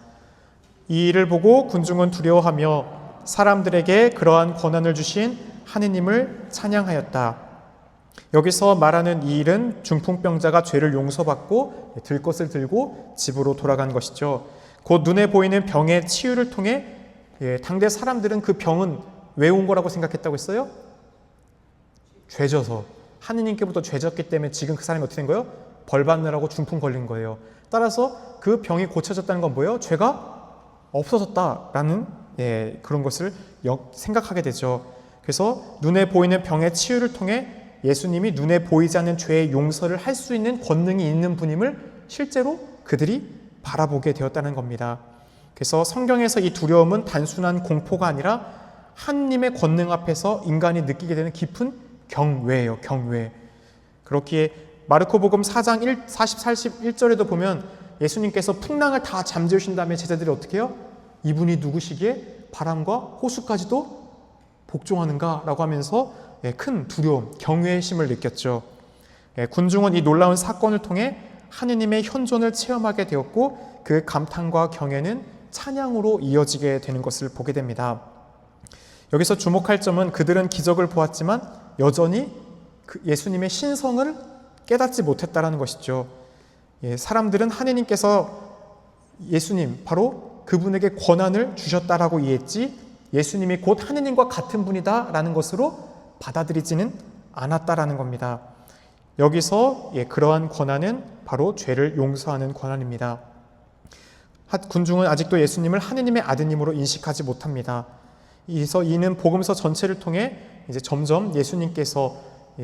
이 일을 보고 군중은 두려워하며 사람들에게 그러한 권한을 주신 하느님을 찬양하였다. 여기서 말하는 이 일은 중풍병자가 죄를 용서받고 들 것을 들고 집으로 돌아간 것이죠. 곧 눈에 보이는 병의 치유를 통해 당대 사람들은 그 병은 왜 온 거라고 생각했다고 했어요? 죄져서. 하느님께부터 죄졌기 때문에 지금 그 사람이 어떻게 된 거예요? 벌 받느라고 중풍 걸린 거예요. 따라서 그 병이 고쳐졌다는 건 뭐예요? 죄가 없어졌다라는 그런 것을 생각하게 되죠. 그래서 눈에 보이는 병의 치유를 통해 예수님이 눈에 보이지 않는 죄의 용서를 할 수 있는 권능이 있는 분임을 실제로 그들이 바라보게 되었다는 겁니다. 그래서 성경에서 이 두려움은 단순한 공포가 아니라 하느님의 권능 앞에서 인간이 느끼게 되는 깊은 경외예요. 경외. 그렇기에 마르코복음 4장 41절에도 보면 예수님께서 풍랑을 다 잠재우신 다음에 제자들이 어떻게 해요? 이분이 누구시기에 바람과 호수까지도 복종하는가? 라고 하면서 큰 두려움, 경외의 심을 느꼈죠. 군중은 이 놀라운 사건을 통해 하느님의 현존을 체험하게 되었고 그 감탄과 경외는 찬양으로 이어지게 되는 것을 보게 됩니다. 여기서 주목할 점은 그들은 기적을 보았지만 여전히 예수님의 신성을 깨닫지 못했다라는 것이죠. 사람들은 하느님께서 예수님, 바로 그분에게 권한을 주셨다라고 이해했지 예수님이 곧 하느님과 같은 분이다라는 것으로 받아들이지는 않았다라는 겁니다. 여기서 그러한 권한은 바로 죄를 용서하는 권한입니다. 군중은 아직도 예수님을 하느님의 아드님으로 인식하지 못합니다. 그래서 이는 복음서 전체를 통해 이제 점점 예수님께서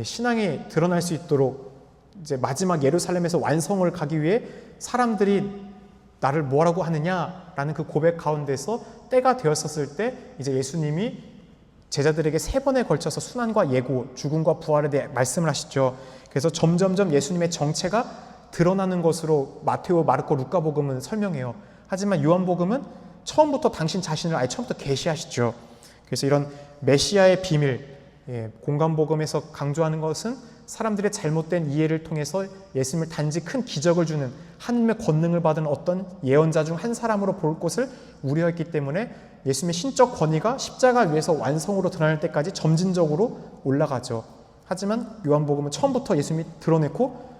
신앙이 드러날 수 있도록 이제 마지막 예루살렘에서 완성을 가기 위해 사람들이 나를 뭐라고 하느냐라는 그 고백 가운데서 때가 되었었을 때 이제 예수님이 제자들에게 3번에 걸쳐서 순환과 예고, 죽음과 부활에 대해 말씀을 하시죠. 그래서 점점점 예수님의 정체가 드러나는 것으로 마테오, 마르코, 루카복음은 설명해요. 하지만 요한복음은 처음부터 당신 자신을 아예 처음부터 계시하시죠. 그래서 이런 메시아의 비밀, 공간복음에서 강조하는 것은 사람들의 잘못된 이해를 통해서 예수님을 단지 큰 기적을 주는 하나님의 권능을 받은 어떤 예언자 중 한 사람으로 볼 것을 우려했기 때문에 예수님의 신적 권위가 십자가 위에서 완성으로 드러날 때까지 점진적으로 올라가죠. 하지만 요한복음은 처음부터 예수님이 드러냈고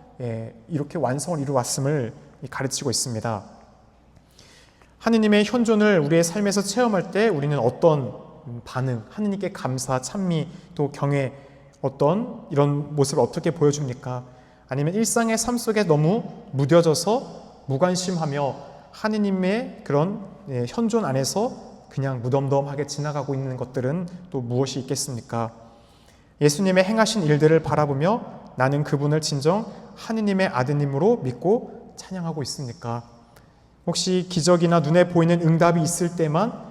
이렇게 완성을 이루어왔음을 가르치고 있습니다. 하느님의 현존을 우리의 삶에서 체험할 때 우리는 어떤 반응, 하느님께 감사, 찬미, 또 경외, 어떤 이런 모습을 어떻게 보여줍니까? 아니면 일상의 삶 속에 너무 무뎌져서 무관심하며 하느님의 그런 현존 안에서 그냥 무덤덤하게 지나가고 있는 것들은 또 무엇이 있겠습니까? 예수님의 행하신 일들을 바라보며 나는 그분을 진정 하느님의 아드님으로 믿고 찬양하고 있습니까? 혹시 기적이나 눈에 보이는 응답이 있을 때만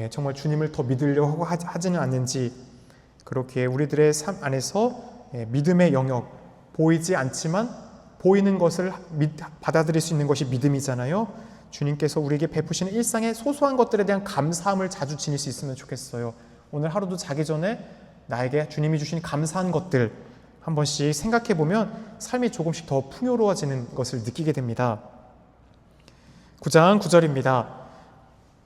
정말 주님을 더 믿으려고 하지는 않는지, 그렇게 우리들의 삶 안에서 믿음의 영역, 보이지 않지만 보이는 것을 받아들일 수 있는 것이 믿음이잖아요. 주님께서 우리에게 베푸시는 일상의 소소한 것들에 대한 감사함을 자주 지닐 수 있으면 좋겠어요. 오늘 하루도 자기 전에 나에게 주님이 주신 감사한 것들 한 번씩 생각해 보면 삶이 조금씩 더 풍요로워지는 것을 느끼게 됩니다. 9장 9절입니다.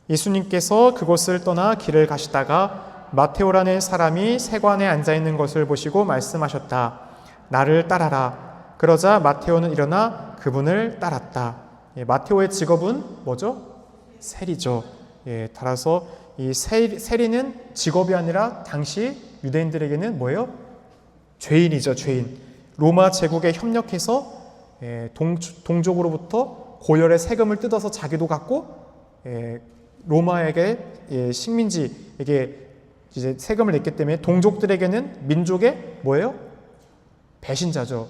예수님께서 그곳을 떠나 길을 가시다가 마테오라는 사람이 세관에 앉아있는 것을 보시고 말씀하셨다. 나를 따라라. 그러자 마테오는 일어나 그분을 따랐다. 마테오의 직업은 뭐죠? 세리죠. 따라서 이 세리는 직업이 아니라 당시 유대인들에게는 뭐예요? 죄인이죠, 죄인. 로마 제국에 협력해서 동족으로부터 고열의 세금을 뜯어서 자기도 갖고 로마에게 식민지에게 이제 세금을 냈기 때문에 동족들에게는 민족의 뭐예요? 배신자죠.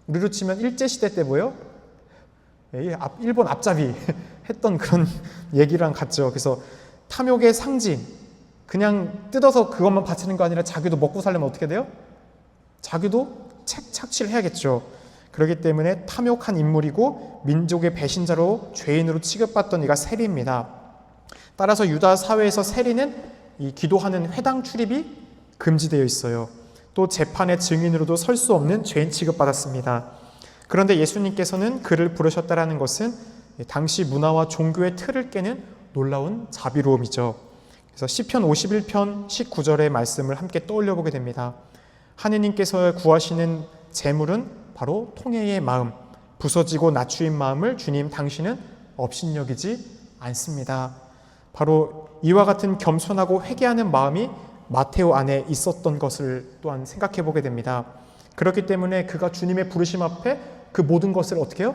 우리로 치면 일제시대 때 뭐예요? 일본 앞잡이 했던 그런 얘기랑 같죠. 그래서 탐욕의 상징, 그냥 뜯어서 그것만 바치는 거 아니라 자기도 먹고 살려면 어떻게 돼요? 자기도 착취를 해야겠죠. 그렇기 때문에 탐욕한 인물이고 민족의 배신자로 죄인으로 취급받던 이가 세리입니다. 따라서 유다 사회에서 세리는 이 기도하는 회당 출입이 금지되어 있어요. 또 재판의 증인으로도 설 수 없는 죄인 취급받았습니다. 그런데 예수님께서는 그를 부르셨다라는 것은 당시 문화와 종교의 틀을 깨는 놀라운 자비로움이죠. 그래서 시편 51편 19절의 말씀을 함께 떠올려 보게 됩니다. 하느님께서 구하시는 재물은 바로 통회의 마음, 부서지고 낮추인 마음을 주님 당신은 업신여기지 않습니다. 바로 이와 같은 겸손하고 회개하는 마음이 마테오 안에 있었던 것을 또한 생각해 보게 됩니다. 그렇기 때문에 그가 주님의 부르심 앞에 그 모든 것을 어떻게 해요?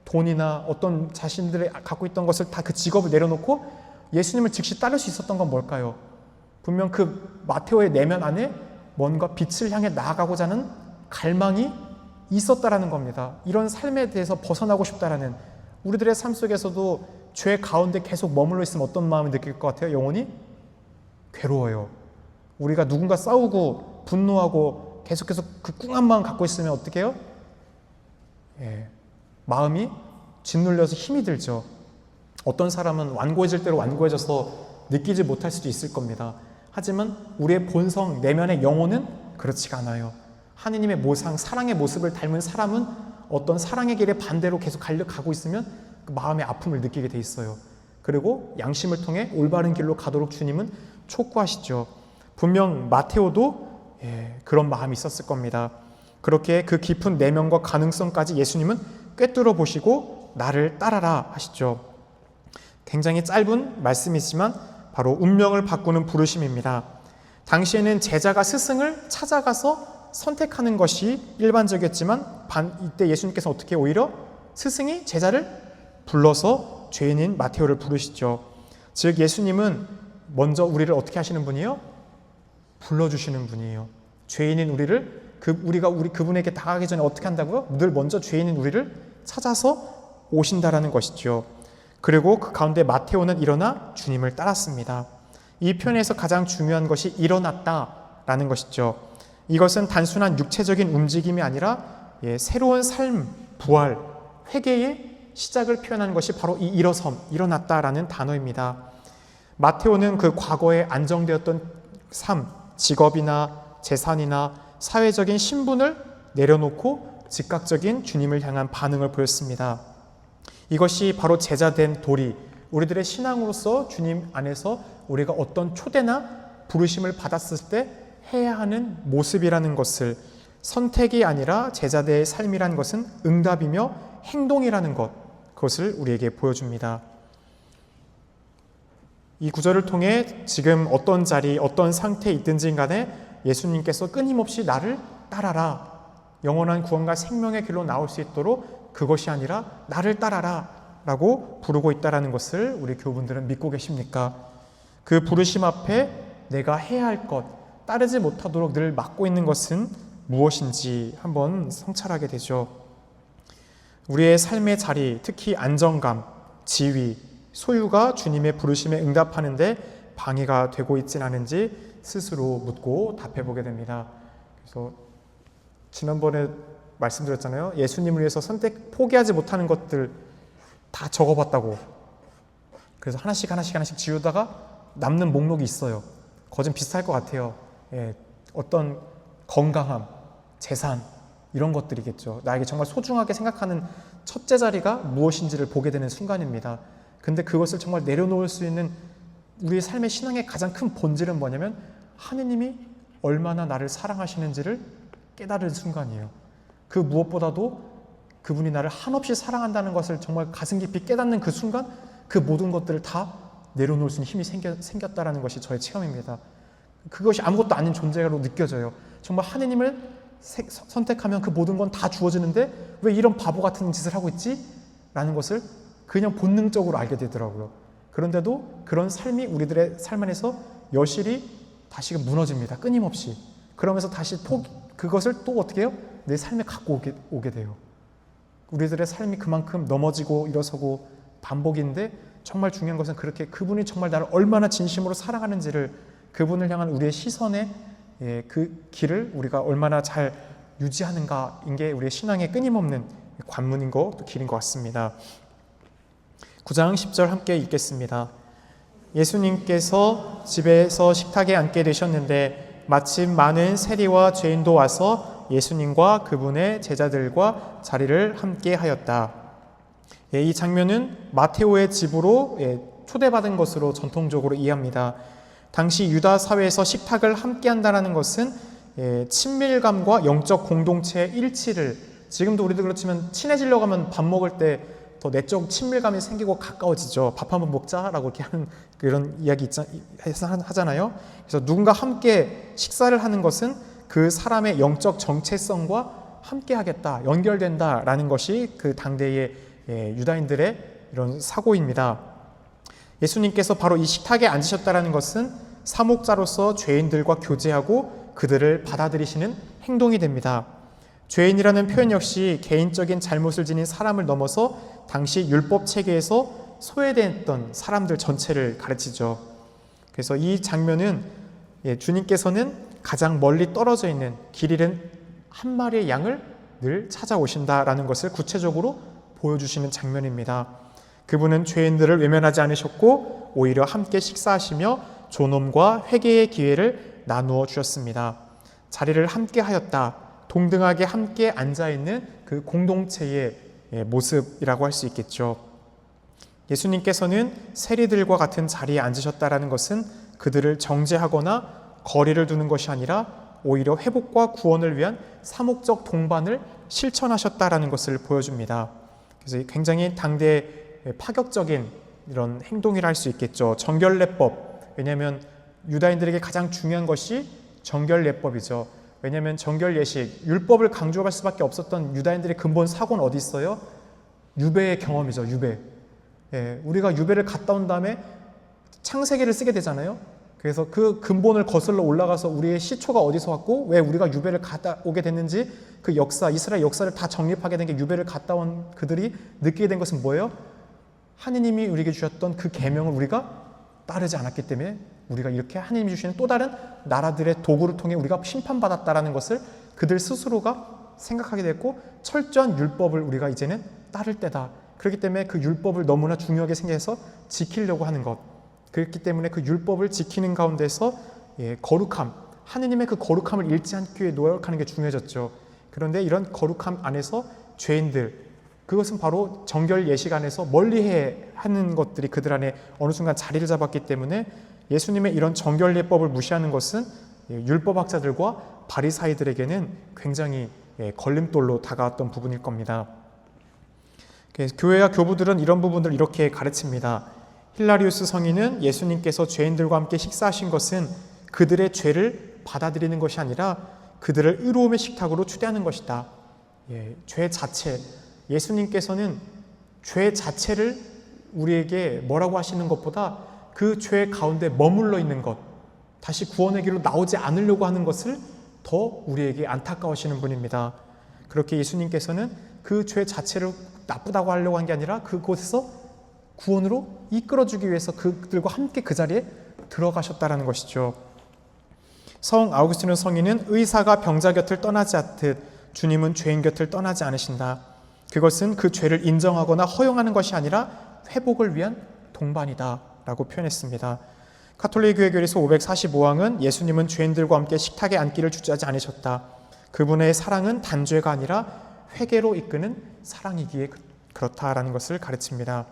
돈이나 어떤 자신들이 갖고 있던 것을 다 그 직업을 내려놓고 예수님을 즉시 따를 수 있었던 건 뭘까요? 분명 그 마테오의 내면 안에 뭔가 빛을 향해 나아가고자 하는 갈망이 있었다라는 겁니다. 이런 삶에 대해서 벗어나고 싶다라는, 우리들의 삶 속에서도 죄 가운데 계속 머물러 있으면 어떤 마음을 느낄 것 같아요? 영혼이 괴로워요. 우리가 누군가 싸우고 분노하고 계속해서 그 꿍한 마음 갖고 있으면 어떻게 해요? 마음이 짓눌려서 힘이 들죠. 어떤 사람은 완고해질 대로 완고해져서 느끼지 못할 수도 있을 겁니다. 하지만 우리의 본성, 내면의 영혼은 그렇지가 않아요. 하느님의 모상, 사랑의 모습을 닮은 사람은 어떤 사랑의 길에 반대로 계속 가고 있으면 그 마음의 아픔을 느끼게 돼 있어요. 그리고 양심을 통해 올바른 길로 가도록 주님은 촉구하시죠. 분명 마테오도 그런 마음이 있었을 겁니다. 그렇게 그 깊은 내면과 가능성까지 예수님은 꿰뚫어 보시고 나를 따라라 하시죠. 굉장히 짧은 말씀이지만 바로 운명을 바꾸는 부르심입니다. 당시에는 제자가 스승을 찾아가서 선택하는 것이 일반적이었지만 이때 예수님께서 어떻게 오히려 스승이 제자를 불러서 죄인인 마테오를 부르시죠. 즉 예수님은 먼저 우리를 어떻게 하시는 분이에요? 불러주시는 분이에요. 죄인인 우리를 우리가 그분에게 다가가기 전에 어떻게 한다고요? 늘 먼저 죄인인 우리를 찾아서 오신다라는 것이죠. 그리고 그 가운데 마테오는 일어나 주님을 따랐습니다. 이 표현에서 가장 중요한 것이 일어났다라는 것이죠. 이것은 단순한 육체적인 움직임이 아니라 새로운 삶, 부활, 회개의 시작을 표현하는 것이 바로 이 일어났다라는 단어입니다. 마테오는 그 과거에 안정되었던 삶, 직업이나 재산이나 사회적인 신분을 내려놓고 즉각적인 주님을 향한 반응을 보였습니다. 이것이 바로 제자된 도리, 우리들의 신앙으로서 주님 안에서 우리가 어떤 초대나 부르심을 받았을 때 해야 하는 모습이라는 것을, 선택이 아니라 제자대의 삶이라는 것은 응답이며 행동이라는 것, 그것을 우리에게 보여줍니다. 이 구절을 통해 지금 어떤 자리, 어떤 상태에 있든지 간에 예수님께서 끊임없이 나를 따라라, 영원한 구원과 생명의 길로 나올 수 있도록 그것이 아니라 나를 따라라 라고 부르고 있다는 것을 우리 교우분들은 믿고 계십니까? 그 부르심 앞에 내가 해야 할 것, 따르지 못하도록 늘 막고 있는 것은 무엇인지 한번 성찰하게 되죠. 우리의 삶의 자리, 특히 안정감, 지위, 소유가 주님의 부르심에 응답하는데 방해가 되고 있진 않은지 스스로 묻고 답해보게 됩니다. 그래서 지난번에 말씀드렸잖아요. 예수님을 위해서 포기하지 못하는 것들 다 적어봤다고. 그래서 하나씩 지우다가 남는 목록이 있어요. 그거 좀 비슷할 것 같아요. 어떤 건강함, 재산 이런 것들이겠죠. 나에게 정말 소중하게 생각하는 첫째 자리가 무엇인지를 보게 되는 순간입니다. 근데 그것을 정말 내려놓을 수 있는 우리의 삶의 신앙의 가장 큰 본질은 뭐냐면 하느님이 얼마나 나를 사랑하시는지를 깨달은 순간이에요. 그 무엇보다도 그분이 나를 한없이 사랑한다는 것을 정말 가슴 깊이 깨닫는 그 순간 그 모든 것들을 다 내려놓을 수 있는 힘이 생겼다는 것이 저의 체험입니다. 그것이 아무것도 아닌 존재로 느껴져요. 정말 하느님을 선택하면 그 모든 건 다 주어지는데 왜 이런 바보 같은 짓을 하고 있지? 라는 것을 그냥 본능적으로 알게 되더라고요. 그런데도 그런 삶이 우리들의 삶 안에서 여실히 다시금 무너집니다. 끊임없이. 그러면서 다시 그것을 또 어떻게 해요? 내 삶에 갖고 오게 돼요. 우리들의 삶이 그만큼 넘어지고 일어서고 반복인데 정말 중요한 것은 그렇게 그분이 정말 나를 얼마나 진심으로 사랑하는지를, 그분을 향한 우리의 시선의 그 길을 우리가 얼마나 잘 유지하는가인 게 우리의 신앙의 끊임없는 관문인 길인 것 같습니다. 9장 10절 함께 읽겠습니다. 예수님께서 집에서 식탁에 앉게 되셨는데 마침 많은 세리와 죄인도 와서 예수님과 그분의 제자들과 자리를 함께 하였다. 이 장면은 마테오의 집으로 초대받은 것으로 전통적으로 이해합니다. 당시 유다 사회에서 식탁을 함께 한다는 것은 친밀감과 영적 공동체의 일치를, 지금도 우리도 그렇지만 친해지려고 하면 밥 먹을 때 더 내적 친밀감이 생기고 가까워지죠. 밥 한번 먹자라고 이렇게 하는 그런 이야기 하잖아요. 그래서 누군가 함께 식사를 하는 것은 그 사람의 영적 정체성과 함께 하겠다, 연결된다라는 것이 그 당대의 유다인들의 이런 사고입니다. 예수님께서 바로 이 식탁에 앉으셨다는 것은 사목자로서 죄인들과 교제하고 그들을 받아들이시는 행동이 됩니다. 죄인이라는 표현 역시 개인적인 잘못을 지닌 사람을 넘어서 당시 율법 체계에서 소외됐던 사람들 전체를 가르치죠. 그래서 이 장면은 주님께서는 가장 멀리 떨어져 있는 길 잃은 한 마리의 양을 늘 찾아오신다라는 것을 구체적으로 보여주시는 장면입니다. 그분은 죄인들을 외면하지 않으셨고 오히려 함께 식사하시며 존엄과 회개의 기회를 나누어 주셨습니다. 자리를 함께 하였다. 동등하게 함께 앉아있는 그 공동체의 모습이라고 할 수 있겠죠. 예수님께서는 세리들과 같은 자리에 앉으셨다는 것은 그들을 정죄하거나 거리를 두는 것이 아니라 오히려 회복과 구원을 위한 사목적 동반을 실천하셨다는 것을 보여줍니다. 그래서 굉장히 당대 파격적인 이런 행동이라 할 수 있겠죠. 정결례법, 왜냐하면 유다인들에게 가장 중요한 것이 정결례법이죠. 왜냐하면 정결 예식, 율법을 강조할 수밖에 없었던 유다인들의 근본 사고는 어디 있어요? 유배의 경험이죠. 유배. 우리가 유배를 갔다 온 다음에 창세기를 쓰게 되잖아요. 그래서 그 근본을 거슬러 올라가서 우리의 시초가 어디서 왔고 왜 우리가 유배를 갔다 오게 됐는지 그 역사, 이스라엘 역사를 다 정립하게 된 게 유배를 갔다 온 그들이 느끼게 된 것은 뭐예요? 하느님이 우리에게 주셨던 그 계명을 우리가 따르지 않았기 때문에 우리가 이렇게 하느님이 주시는 또 다른 나라들의 도구를 통해 우리가 심판받았다라는 것을 그들 스스로가 생각하게 됐고 철저한 율법을 우리가 이제는 따를 때다. 그렇기 때문에 그 율법을 너무나 중요하게 생각해서 지키려고 하는 것. 그렇기 때문에 그 율법을 지키는 가운데서 거룩함, 하느님의 그 거룩함을 잃지 않기 위해 노력하는 게 중요해졌죠. 그런데 이런 거룩함 안에서 죄인들, 그것은 바로 정결 예식 안에서 멀리해 하는 것들이 그들 안에 어느 순간 자리를 잡았기 때문에 예수님의 이런 정결 예법을 무시하는 것은 율법학자들과 바리사이들에게는 굉장히 걸림돌로 다가왔던 부분일 겁니다. 교회와 교부들은 이런 부분들을 이렇게 가르칩니다. 힐라리우스 성인은 예수님께서 죄인들과 함께 식사하신 것은 그들의 죄를 받아들이는 것이 아니라 그들을 의로움의 식탁으로 초대하는 것이다. 죄 자체, 예수님께서는 죄 자체를 우리에게 뭐라고 하시는 것보다 그 죄 가운데 머물러 있는 것, 다시 구원의 길로 나오지 않으려고 하는 것을 더 우리에게 안타까워하시는 분입니다. 그렇게 예수님께서는 그 죄 자체를 나쁘다고 하려고 한 게 아니라 그곳에서 구원으로 이끌어주기 위해서 그들과 함께 그 자리에 들어가셨다는 것이죠. 성 아우구스티누스 성인은 의사가 병자 곁을 떠나지 않듯 주님은 죄인 곁을 떠나지 않으신다. 그것은 그 죄를 인정하거나 허용하는 것이 아니라 회복을 위한 동반이다 라고 표현했습니다. 가톨릭 교회 교리서 545항은 예수님은 죄인들과 함께 식탁에 앉기를 주저하지 않으셨다. 그분의 사랑은 단죄가 아니라 회개로 이끄는 사랑이기에 그렇다라는 것을 가르칩니다.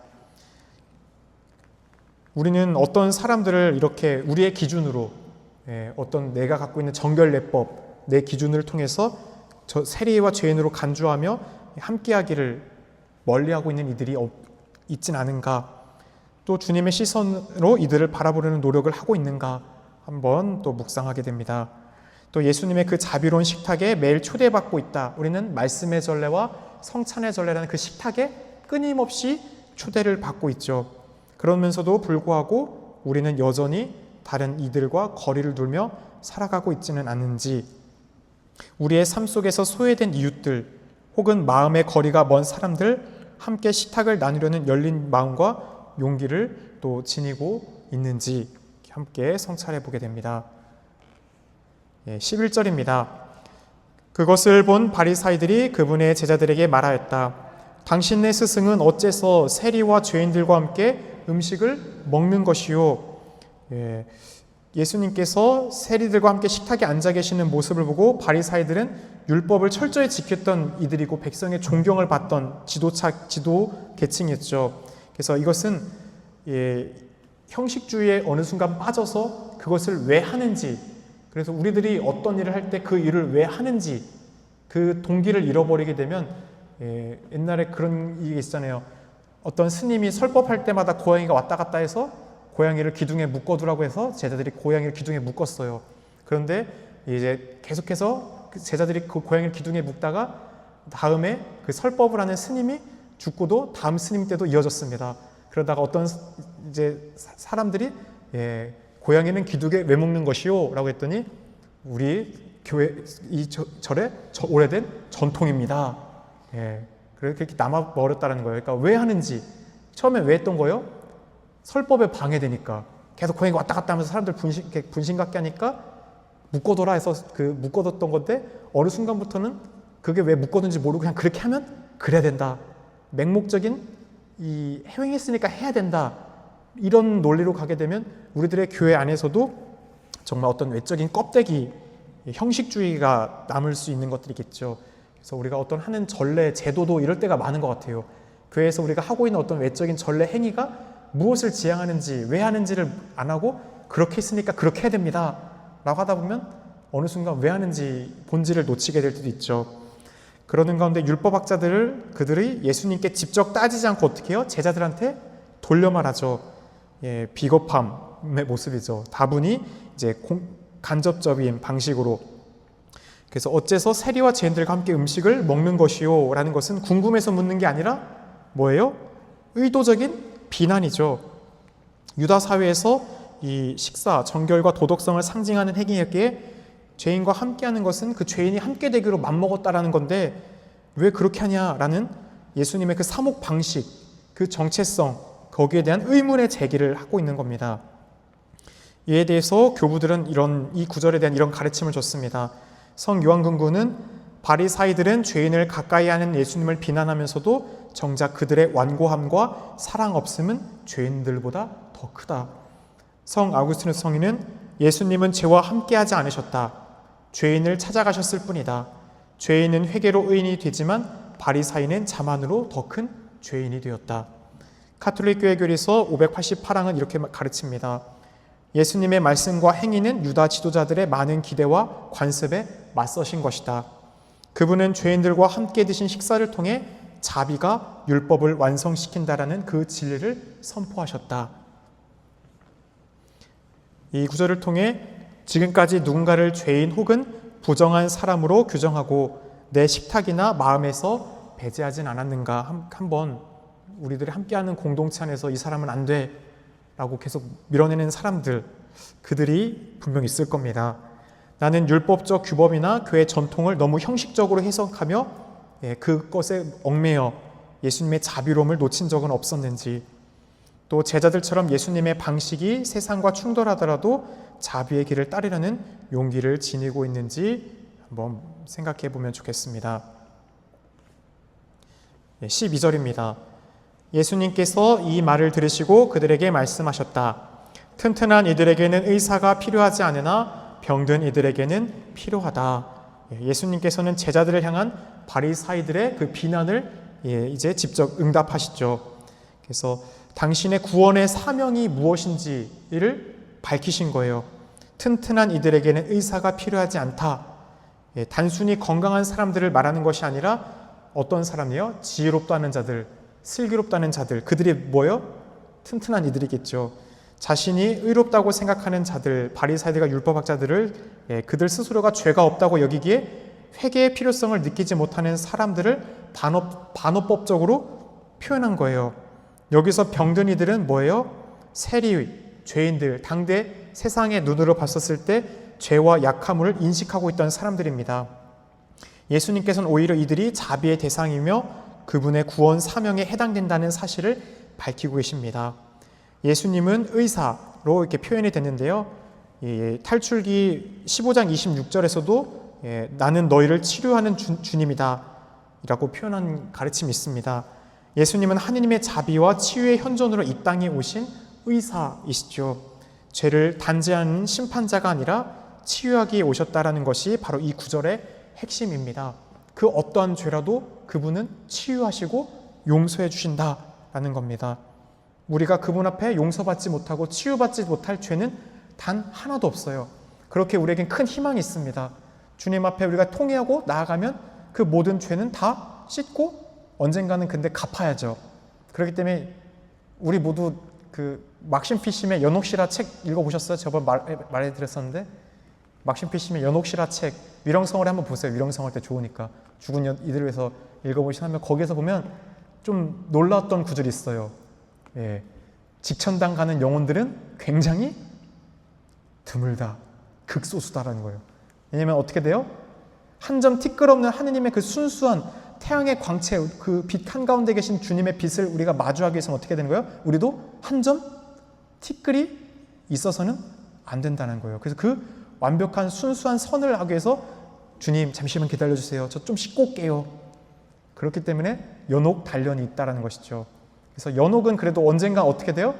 우리는 어떤 사람들을 이렇게 우리의 기준으로 어떤 내가 갖고 있는 정결례법, 내 기준을 통해서 세리와 죄인으로 간주하며 함께하기를 멀리하고 있는 이들이 있진 않은가? 또 주님의 시선으로 이들을 바라보려는 노력을 하고 있는가? 한번 또 묵상하게 됩니다. 또 예수님의 그 자비로운 식탁에 매일 초대받고 있다. 우리는 말씀의 전례와 성찬의 전례라는 그 식탁에 끊임없이 초대를 받고 있죠. 그러면서도 불구하고 우리는 여전히 다른 이들과 거리를 두며 살아가고 있지는 않은지, 우리의 삶 속에서 소외된 이웃들 혹은 마음의 거리가 먼 사람들 함께 식탁을 나누려는 열린 마음과 용기를 또 지니고 있는지 함께 성찰해 보게 됩니다. 11절입니다. 그것을 본 바리사이들이 그분의 제자들에게 말하였다. 당신네 스승은 어째서 세리와 죄인들과 함께 음식을 먹는 것이요? 예수님께서 세리들과 함께 식탁에 앉아 계시는 모습을 보고 바리사이들은 율법을 철저히 지켰던 이들이고 백성의 존경을 받던 지도 계층이었죠. 그래서 이것은 형식주의에 어느 순간 빠져서 그것을 왜 하는지, 그래서 우리들이 어떤 일을 할 때 그 일을 왜 하는지 그 동기를 잃어버리게 되면, 옛날에 그런 얘기 있잖아요. 어떤 스님이 설법할 때마다 고양이가 왔다 갔다 해서 고양이를 기둥에 묶어두라고 해서 제자들이 고양이를 기둥에 묶었어요. 그런데 이제 계속해서 제자들이 그 고양이를 기둥에 묶다가 다음에 그 설법을 하는 스님이 죽고도 다음 스님 때도 이어졌습니다. 그러다가 어떤 이제 사람들이 고양이는 기둥에 왜 묶는 것이요? 라고 했더니 우리 교회 이 절의 오래된 전통입니다. 그렇게 남아버렸다는 거예요. 그러니까 왜 하는지, 처음에 왜 했던 거예요? 설법에 방해되니까 계속 고양이가 왔다 갔다 하면서 사람들 분신 갖게 하니까 묶어둬라 해서 그 묶어뒀던 건데, 어느 순간부터는 그게 왜 묶어둔지 모르고 그냥 그렇게 하면 그래야 된다, 맹목적인 이 행했으니까 해야 된다, 이런 논리로 가게 되면 우리들의 교회 안에서도 정말 어떤 외적인 껍데기, 형식주의가 남을 수 있는 것들이겠죠. 그래서 우리가 어떤 하는 전례, 제도도 이럴 때가 많은 것 같아요. 교회에서 우리가 하고 있는 어떤 외적인 전례 행위가 무엇을 지향하는지, 왜 하는지를 안 하고 그렇게 했으니까 그렇게 해야 됩니다 라고 하다 보면 어느 순간 왜 하는지 본질을 놓치게 될 때도 있죠. 그러는 가운데 그들이 예수님께 직접 따지지 않고 어떻게 해요? 제자들한테 돌려 말하죠. 비겁함의 모습이죠. 다분히 이제 간접적인 방식으로. 그래서 어째서 세리와 죄인들과 함께 음식을 먹는 것이요? 라는 것은 궁금해서 묻는 게 아니라 뭐예요? 의도적인 비난이죠. 유다 사회에서 이 식사, 정결과 도덕성을 상징하는 행위였기에 죄인과 함께하는 것은 그 죄인이 함께 되기로 맘먹었다라는 건데 왜 그렇게 하냐라는 예수님의 그 사목 방식, 그 정체성, 거기에 대한 의문의 제기를 하고 있는 겁니다. 이에 대해서 교부들은 이 구절에 대한 이런 가르침을 줬습니다. 성 요한근구는 바리사이들은 죄인을 가까이 하는 예수님을 비난하면서도 정작 그들의 완고함과 사랑 없음은 죄인들보다 더 크다. 성 아우구스티누스 성인은 예수님은 죄와 함께하지 않으셨다. 죄인을 찾아가셨을 뿐이다. 죄인은 회개로 의인이 되지만 바리사이는 자만으로 더 큰 죄인이 되었다. 가톨릭 교회 교리서 588항은 이렇게 가르칩니다. 예수님의 말씀과 행위는 유다 지도자들의 많은 기대와 관습에 맞서신 것이다. 그분은 죄인들과 함께 드신 식사를 통해 자비가 율법을 완성시킨다라는 그 진리를 선포하셨다. 이 구절을 통해 지금까지 누군가를 죄인 혹은 부정한 사람으로 규정하고 내 식탁이나 마음에서 배제하진 않았는가 한번 우리들이 함께하는 공동체 안에서 이 사람은 안 돼 라고 계속 밀어내는 사람들, 그들이 분명 있을 겁니다. 나는 율법적 규범이나 교회 전통을 너무 형식적으로 해석하며 그것에 얽매여 예수님의 자비로움을 놓친 적은 없었는지, 또 제자들처럼 예수님의 방식이 세상과 충돌하더라도 자비의 길을 따르려는 용기를 지니고 있는지 한번 생각해 보면 좋겠습니다. 12절입니다. 예수님께서 이 말을 들으시고 그들에게 말씀하셨다. 튼튼한 이들에게는 의사가 필요하지 않으나 병든 이들에게는 필요하다. 예수님께서는 제자들을 향한 바리사이들의 그 비난을 이제 직접 응답하시죠. 그래서 당신의 구원의 사명이 무엇인지를 밝히신 거예요. 튼튼한 이들에게는 의사가 필요하지 않다. 단순히 건강한 사람들을 말하는 것이 아니라 어떤 사람이요? 지혜롭다는 자들, 슬기롭다는 자들, 그들이 뭐예요? 튼튼한 이들이겠죠. 자신이 의롭다고 생각하는 자들, 바리사이들과 율법학자들을 그들 스스로가 죄가 없다고 여기기에 회개의 필요성을 느끼지 못하는 사람들을 반어법적으로 표현한 거예요. 여기서 병든 이들은 뭐예요? 세리, 죄인들, 당대 세상의 눈으로 봤었을 때 죄와 약함을 인식하고 있던 사람들입니다. 예수님께서는 오히려 이들이 자비의 대상이며 그분의 구원 사명에 해당된다는 사실을 밝히고 계십니다. 예수님은 의사로 이렇게 표현이 됐는데요. 탈출기 15장 26절에서도 나는 너희를 치료하는 주님이다 라고 표현한 가르침이 있습니다. 예수님은 하느님의 자비와 치유의 현존으로 이 땅에 오신 의사이시죠. 죄를 단죄하는 심판자가 아니라 치유하기 오셨다라는 것이 바로 이 구절의 핵심입니다. 그 어떠한 죄라도 그분은 치유하시고 용서해 주신다라는 겁니다. 우리가 그분 앞에 용서받지 못하고 치유받지 못할 죄는 단 하나도 없어요. 그렇게 우리에겐 큰 희망이 있습니다. 주님 앞에 우리가 통회하고 나아가면 그 모든 죄는 다 씻고 언젠가는 근데 갚아야죠. 그렇기 때문에 우리 모두 그 막심 피심의 연옥실화 책 읽어보셨어요? 저번 말해드렸었는데 막심 피심의 연옥실화 책 위령성월에 한번 보세요. 위령성월 때 좋으니까 죽은 이들을 위해서 읽어보시면 거기에서 보면 좀 놀라웠던 구절이 있어요. 직천당 가는 영혼들은 굉장히 드물다, 극소수다라는 거예요. 왜냐하면 어떻게 돼요? 한 점 티끌 없는 하느님의 그 순수한 태양의 광채, 그 빛 한가운데 계신 주님의 빛을 우리가 마주하기 위해서는 어떻게 되는 거예요? 우리도 한 점 티끌이 있어서는 안 된다는 거예요. 그래서 그 완벽한 순수한 선을 하기 위해서 주님 잠시만 기다려주세요. 저 좀 씻고 올게요. 그렇기 때문에 연옥 단련이 있다는 것이죠. 그래서 연옥은 그래도 언젠가 어떻게 돼요?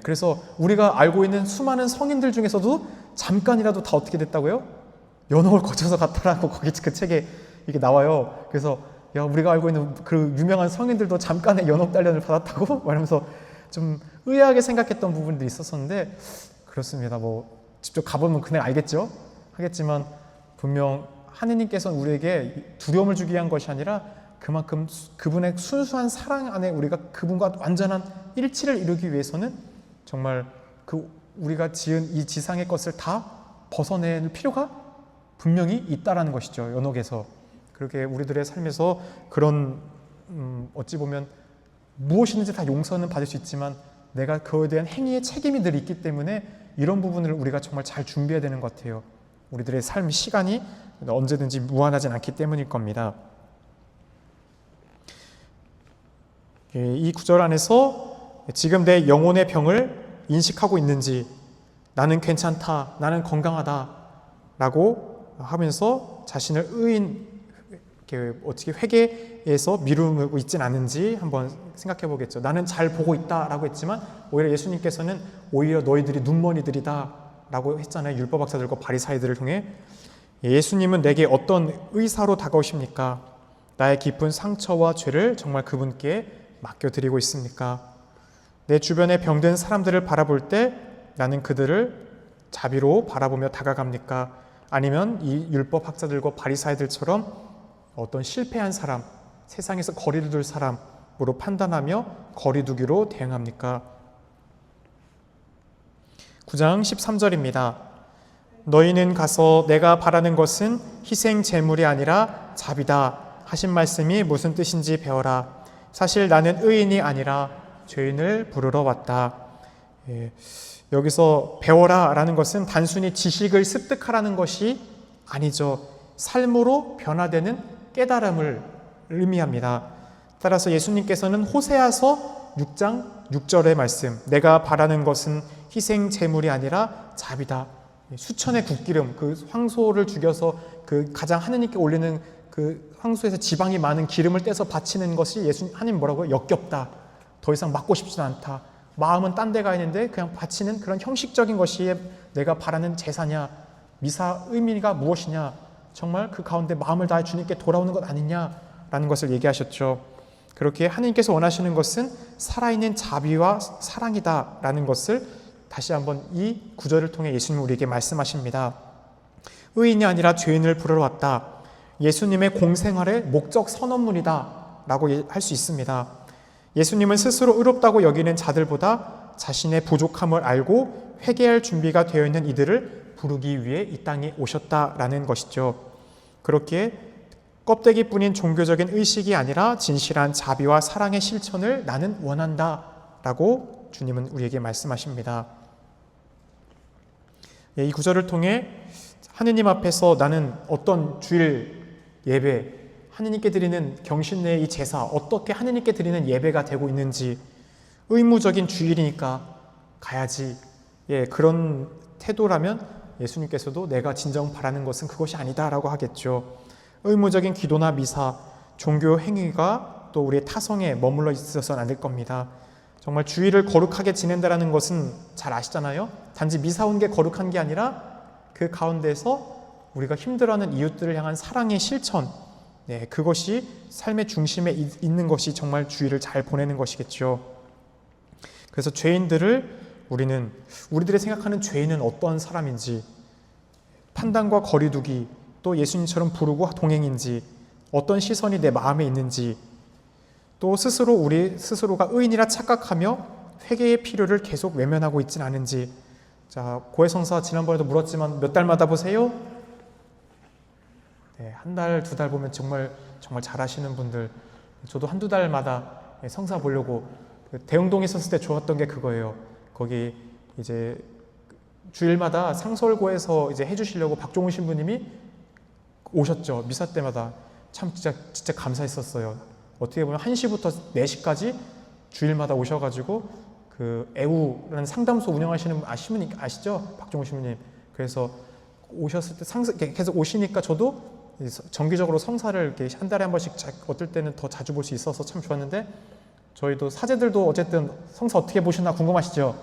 그래서 우리가 알고 있는 수많은 성인들 중에서도 잠깐이라도 다 어떻게 됐다고요? 연옥을 거쳐서 갔다라고 거기 그 책에 이게 나와요. 그래서 야, 우리가 알고 있는 그 유명한 성인들도 잠깐의 연옥 단련을 받았다고 말하면서 좀 의아하게 생각했던 부분들이 있었었는데 그렇습니다. 뭐 직접 가보면 그냥 알겠죠? 하겠지만 분명 하느님께서는 우리에게 두려움을 주기 위한 것이 아니라 그만큼 그분의 순수한 사랑 안에 우리가 그분과 완전한 일치를 이루기 위해서는 정말 그 우리가 지은 이 지상의 것을 다 벗어낼 필요가 분명히 있다라는 것이죠. 연옥에서. 그렇게 우리들의 삶에서 그런 어찌 보면 무엇이든지 다 용서는 받을 수 있지만 내가 그에 대한 행위의 책임이 늘 있기 때문에 이런 부분을 우리가 정말 잘 준비해야 되는 것 같아요. 우리들의 삶 시간이 언제든지 무한하진 않기 때문일 겁니다. 이 구절 안에서 지금 내 영혼의 병을 인식하고 있는지, 나는 괜찮다, 나는 건강하다 라고 하면서 자신을 의인, 어떻게 회개에서 미루고 있진 않은지 한번 생각해 보겠죠. 나는 잘 보고 있다 라고 했지만 오히려 예수님께서는 오히려 너희들이 눈머리들이다 라고 했잖아요. 율법학자들과 바리사이들을 통해. 예수님은 내게 어떤 의사로 다가오십니까? 나의 깊은 상처와 죄를 정말 그분께 맡겨드리고 있습니까? 내 주변에 병든 사람들을 바라볼 때 나는 그들을 자비로 바라보며 다가갑니까? 아니면 이 율법학자들과 바리사이들처럼 어떤 실패한 사람, 세상에서 거리를 둘 사람으로 판단하며 거리두기로 대응합니까? 9장 13절입니다. 너희는 가서 내가 바라는 것은 희생 제물이 아니라 자비다 하신 말씀이 무슨 뜻인지 배워라. 사실 나는 의인이 아니라 죄인을 부르러 왔다. 여기서 배워라 라는 것은 단순히 지식을 습득하라는 것이 아니죠. 삶으로 변화되는 깨달음을 의미합니다. 따라서 예수님께서는 호세아서 6장 6절의 말씀, 내가 바라는 것은 희생 제물이 아니라 자비다. 수천의 굿기름, 그 황소를 죽여서 그 가장 하느님께 올리는 그 황소에서 지방이 많은 기름을 떼서 바치는 것이 하나님 뭐라고요? 역겹다. 더 이상 맡고 싶지 않다. 마음은 딴 데 가 있는데 그냥 바치는 그런 형식적인 것이 내가 바라는 제사냐, 미사 의미가 무엇이냐, 정말 그 가운데 마음을 다해 주님께 돌아오는 것 아니냐라는 것을 얘기하셨죠. 그렇게 하나님께서 원하시는 것은 살아있는 자비와 사랑이다라는 것을 다시 한번 이 구절을 통해 예수님은 우리에게 말씀하십니다. 의인이 아니라 죄인을 부르러 왔다. 예수님의 공생활의 목적 선언문이다 라고 할 수 있습니다. 예수님은 스스로 의롭다고 여기는 자들보다 자신의 부족함을 알고 회개할 준비가 되어 있는 이들을 부르기 위해 이 땅에 오셨다라는 것이죠. 그렇게 껍데기뿐인 종교적인 의식이 아니라 진실한 자비와 사랑의 실천을 나는 원한다라고 주님은 우리에게 말씀하십니다. 이 구절을 통해 하느님 앞에서 나는 어떤 주일 예배, 하느님께 드리는 경신례의 이 제사, 어떻게 하느님께 드리는 예배가 되고 있는지, 의무적인 주일이니까 가야지, 그런 태도라면 예수님께서도 내가 진정 바라는 것은 그것이 아니다라고 하겠죠. 의무적인 기도나 미사, 종교 행위가 또 우리의 타성에 머물러 있어서는 안 될 겁니다. 정말 주일을 거룩하게 지낸다는 것은 잘 아시잖아요. 단지 미사 온 게 거룩한 게 아니라 그 가운데서 우리가 힘들어하는 이웃들을 향한 사랑의 실천, 그것이 삶의 중심에 있는 것이 정말 주일을 잘 보내는 것이겠죠. 그래서 죄인들을 우리들이 생각하는 죄인은 어떤 사람인지, 판단과 거리두기, 또 예수님처럼 부르고 동행인지, 어떤 시선이 내 마음에 있는지, 또 우리 스스로가 의인이라 착각하며 회개의 필요를 계속 외면하고 있지는 않은지. 자, 고해성사 지난번에도 물었지만 몇 달마다 보세요? 한 달, 두 달 보면 정말 잘하시는 분들. 저도 한두 달마다 성사 보려고 대흥동에 있었을 때 좋았던 게 그거예요. 거기 이제 주일마다 상설고에서 이제 해주시려고 박종훈 신부님이 오셨죠. 미사 때마다. 참 진짜 감사했었어요. 어떻게 보면 1시부터 4시까지 주일마다 오셔가지고 그 애우라는 상담소 운영하시는 분 아시죠? 박종훈 신부님. 그래서 오셨을 때 계속 오시니까 저도 정기적으로 성사를 이렇게 한 달에 한 번씩 어떨 때는 더 자주 볼 수 있어서 참 좋았는데, 저희도 사제들도 어쨌든 성사 어떻게 보시나 궁금하시죠?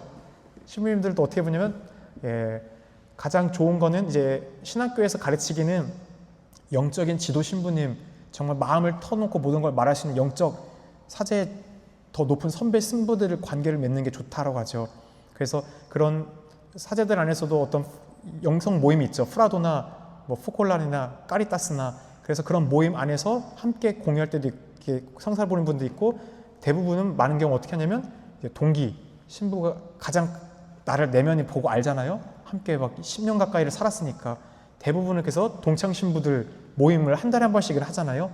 신부님들도 어떻게 보냐면 가장 좋은 거는 이제 신학교에서 가르치기는 영적인 지도 신부님, 정말 마음을 터놓고 모든 걸 말할 수 있는 영적 사제 더 높은 선배 신부들을 관계를 맺는 게 좋다라고 하죠. 그래서 그런 사제들 안에서도 어떤 영성 모임이 있죠. 프라도나 뭐 포콜란이나 까리타스나. 그래서 그런 모임 안에서 함께 공유할 때도 이렇게 성사를 보는 분도 있고, 대부분은 많은 경우 어떻게 하냐면 동기, 신부가 가장 나를 내면이 보고 알잖아요. 함께 막 10년 가까이를 살았으니까. 대부분은 그래서 동창 신부들 모임을 한 달에 한 번씩은 하잖아요.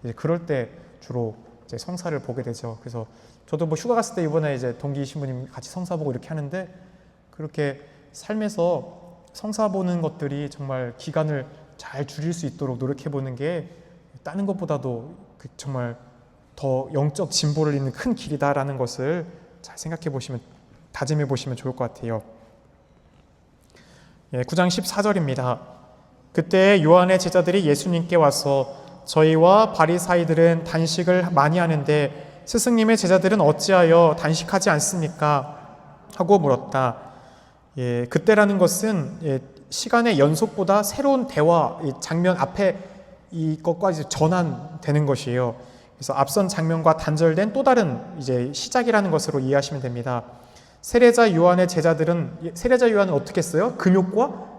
이제 그럴 때 주로 이제 성사를 보게 되죠. 그래서 저도 뭐 휴가 갔을 때 이번에 이제 동기 신부님 같이 성사 보고 이렇게 하는데, 그렇게 삶에서 성사 보는 것들이 정말 기간을 잘 줄일 수 있도록 노력해 보는 게 다른 것보다도 정말 더 영적 진보를 잇는 큰 길이다라는 것을 잘 생각해 보시면, 다짐해 보시면 좋을 것 같아요. 9장 14절입니다. 그때 요한의 제자들이 예수님께 와서 저희와 바리사이들은 단식을 많이 하는데 스승님의 제자들은 어찌하여 단식하지 않습니까? 하고 물었다. 그때라는 것은 시간의 연속보다 새로운 대화 장면 앞에 이것과 전환되는 것이에요. 그래서 앞선 장면과 단절된 또 다른 이제 시작이라는 것으로 이해하시면 됩니다. 세례자 요한의 제자들은, 세례자 요한은 어떻게 했어요? 금욕과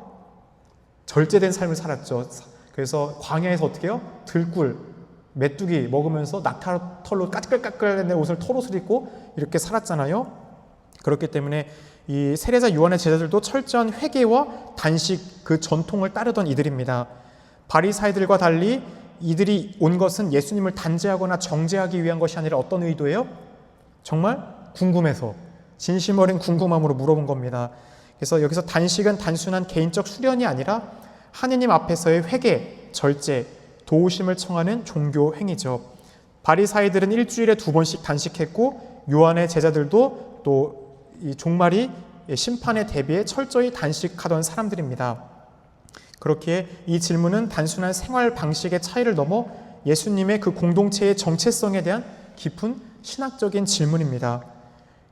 절제된 삶을 살았죠. 그래서 광야에서 어떻게 해요? 들꿀, 메뚜기 먹으면서 낙타털로 까끌까끌한 옷을 털옷을 입고 이렇게 살았잖아요. 그렇기 때문에 이 세례자 요한의 제자들도 철저한 회개와 단식 그 전통을 따르던 이들입니다. 바리사이들과 달리 이들이 온 것은 예수님을 단죄하거나 정죄하기 위한 것이 아니라 어떤 의도예요? 정말 궁금해서, 진심 어린 궁금함으로 물어본 겁니다. 그래서 여기서 단식은 단순한 개인적 수련이 아니라 하느님 앞에서의 회개, 절제, 도우심을 청하는 종교 행위죠. 바리사이들은 일주일에 2번씩 단식했고 요한의 제자들도 또 이 종말이 심판에 대비해 철저히 단식하던 사람들입니다. 그렇기에 이 질문은 단순한 생활 방식의 차이를 넘어 예수님의 그 공동체의 정체성에 대한 깊은 신학적인 질문입니다.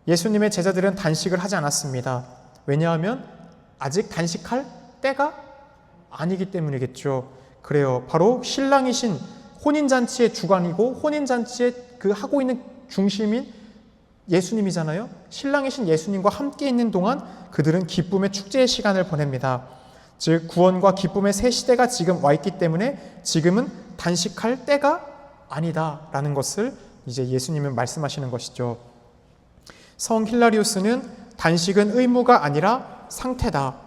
예수님의 제자들은 단식을 하지 않았습니다. 왜냐하면 아직 단식할 때가 아니기 때문이겠죠. 그래요. 바로 신랑이신 혼인잔치의 주관이고 혼인잔치에 그 하고 있는 중심인 예수님이잖아요. 신랑이신 예수님과 함께 있는 동안 그들은 기쁨의 축제의 시간을 보냅니다. 즉 구원과 기쁨의 새 시대가 지금 와 있기 때문에 지금은 단식할 때가 아니다라는 것을 이제 예수님은 말씀하시는 것이죠. 성 힐라리우스는 단식은 의무가 아니라 상태다.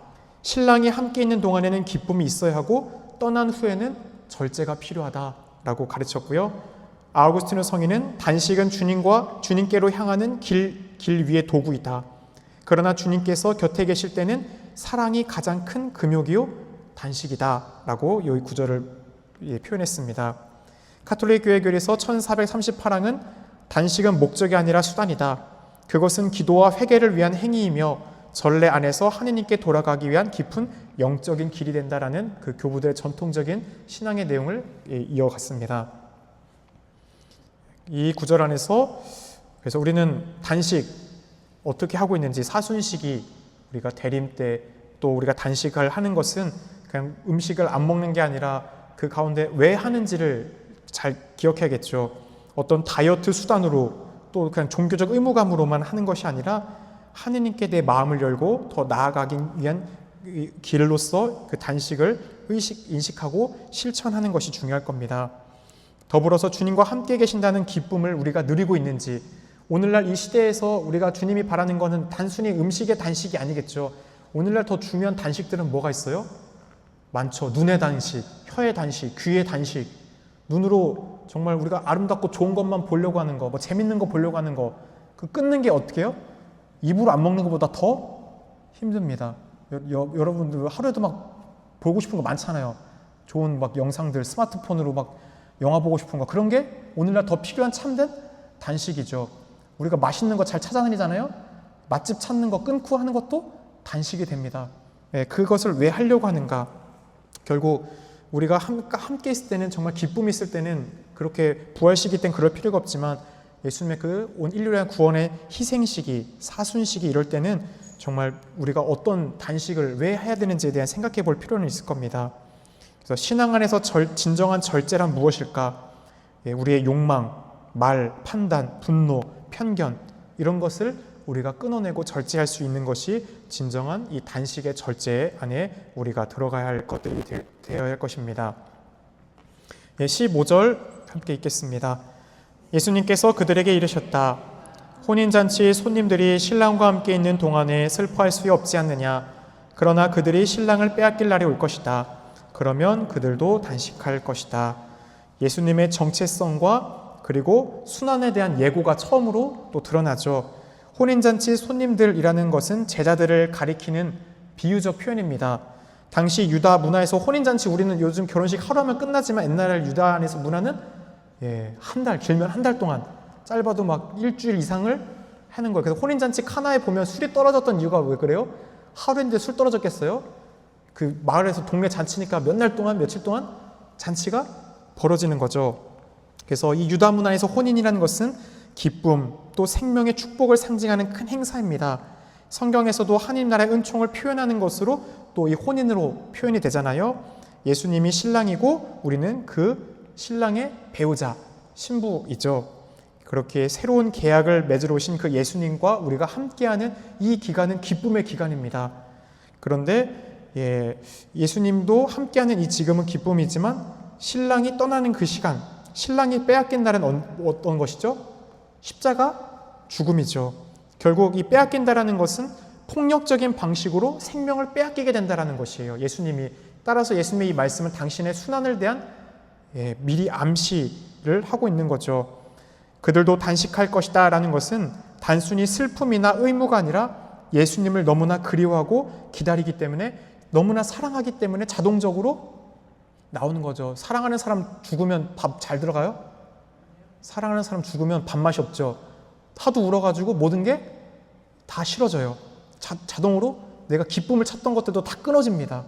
신랑이 함께 있는 동안에는 기쁨이 있어야 하고 떠난 후에는 절제가 필요하다라고 가르쳤고요. 아우구스티누 성인은 단식은 주님께로 향하는 길 위의 도구이다. 그러나 주님께서 곁에 계실 때는 사랑이 가장 큰 금욕이요 단식이다 라고 이 구절을 표현했습니다. 가톨릭 교회 교리서 1438항은 단식은 목적이 아니라 수단이다. 그것은 기도와 회개를 위한 행위이며 전례 안에서 하느님께 돌아가기 위한 깊은 영적인 길이 된다라는 그 교부들의 전통적인 신앙의 내용을 이어갔습니다. 이 구절 안에서 그래서 우리는 단식 어떻게 하고 있는지, 사순식이 우리가 대림 때 또 우리가 단식을 하는 것은 그냥 음식을 안 먹는 게 아니라 그 가운데 왜 하는지를 잘 기억해야겠죠. 어떤 다이어트 수단으로 또 그냥 종교적 의무감으로만 하는 것이 아니라 하느님께 내 마음을 열고 더 나아가기 위한 길로서 그 단식을 인식하고 실천하는 것이 중요할 겁니다. 더불어서 주님과 함께 계신다는 기쁨을 우리가 누리고 있는지, 오늘날 이 시대에서 우리가 주님이 바라는 것은 단순히 음식의 단식이 아니겠죠. 오늘날 더 중요한 단식들은 뭐가 있어요? 많죠. 눈의 단식, 혀의 단식, 귀의 단식. 눈으로 정말 우리가 아름답고 좋은 것만 보려고 하는 거, 뭐 재밌는 거 보려고 하는 거, 그 끊는 게 어떻게 해요? 입으로 안 먹는 것보다 더 힘듭니다. 여러분들 하루에도 막 보고 싶은 거 많잖아요. 좋은 막 영상들, 스마트폰으로 막 영화 보고 싶은 거, 그런 게 오늘날 더 필요한 참된 단식이죠. 우리가 맛있는 거 잘 찾아다니잖아요. 맛집 찾는 거 끊고 하는 것도 단식이 됩니다. 그것을 왜 하려고 하는가? 결국 우리가 함께 있을 때는, 정말 기쁨이 있을 때는, 그렇게 부활시기 땐 그럴 필요가 없지만 예수님의 그 온 인류에 대한 구원의 희생시기, 사순시기 이럴 때는 정말 우리가 어떤 단식을 왜 해야 되는지에 대한 생각해 볼 필요는 있을 겁니다. 그래서 신앙 안에서 진정한 절제란 무엇일까? 우리의 욕망, 말, 판단, 분노, 편견 이런 것을 우리가 끊어내고 절제할 수 있는 것이 진정한 이 단식의 절제 안에 우리가 들어가야 할 것들이 되어야 할 것입니다. 15절 함께 읽겠습니다. 예수님께서 그들에게 이르셨다. 혼인잔치 손님들이 신랑과 함께 있는 동안에 슬퍼할 수 없지 않느냐. 그러나 그들이 신랑을 빼앗길 날이 올 것이다. 그러면 그들도 단식할 것이다. 예수님의 정체성과 그리고 순환에 대한 예고가 처음으로 또 드러나죠. 혼인잔치 손님들이라는 것은 제자들을 가리키는 비유적 표현입니다. 당시 유다 문화에서 혼인잔치, 우리는 요즘 결혼식 하루 하면 끝나지만 옛날 유다 안에서 문화는 한 달, 길면 한 달 동안, 짧아도 막 일주일 이상을 하는 거예요. 그래서 혼인잔치 카나에 보면 술이 떨어졌던 이유가 왜 그래요? 하루인데 술 떨어졌겠어요? 그 마을에서 동네 잔치니까 몇 날 동안, 며칠 동안 잔치가 벌어지는 거죠. 그래서 이 유다 문화에서 혼인이라는 것은 기쁨, 또 생명의 축복을 상징하는 큰 행사입니다. 성경에서도 하나님 나라의 은총을 표현하는 것으로 또 이 혼인으로 표현이 되잖아요. 예수님이 신랑이고 우리는 그 신랑의 배우자, 신부이죠. 그렇게 새로운 계약을 맺으러 오신 그 예수님과 우리가 함께하는 이 기간은 기쁨의 기간입니다. 그런데 예수님도 함께하는 이 지금은 기쁨이지만 신랑이 떠나는 그 시간, 신랑이 빼앗긴 날은 어떤 것이죠? 십자가 죽음이죠. 결국 이 빼앗긴다라는 것은 폭력적인 방식으로 생명을 빼앗기게 된다라는 것이에요. 예수님이. 따라서 예수님의 이 말씀은 당신의 순환을 대한 미리 암시를 하고 있는 거죠. 그들도 단식할 것이다 라는 것은 단순히 슬픔이나 의무가 아니라 예수님을 너무나 그리워하고 기다리기 때문에, 너무나 사랑하기 때문에 자동적으로 나오는 거죠. 사랑하는 사람 죽으면 밥 잘 들어가요? 사랑하는 사람 죽으면 밥맛이 없죠. 하도 울어가지고 모든 게 다 싫어져요. 자동으로 내가 기쁨을 찾던 것들도 다 끊어집니다.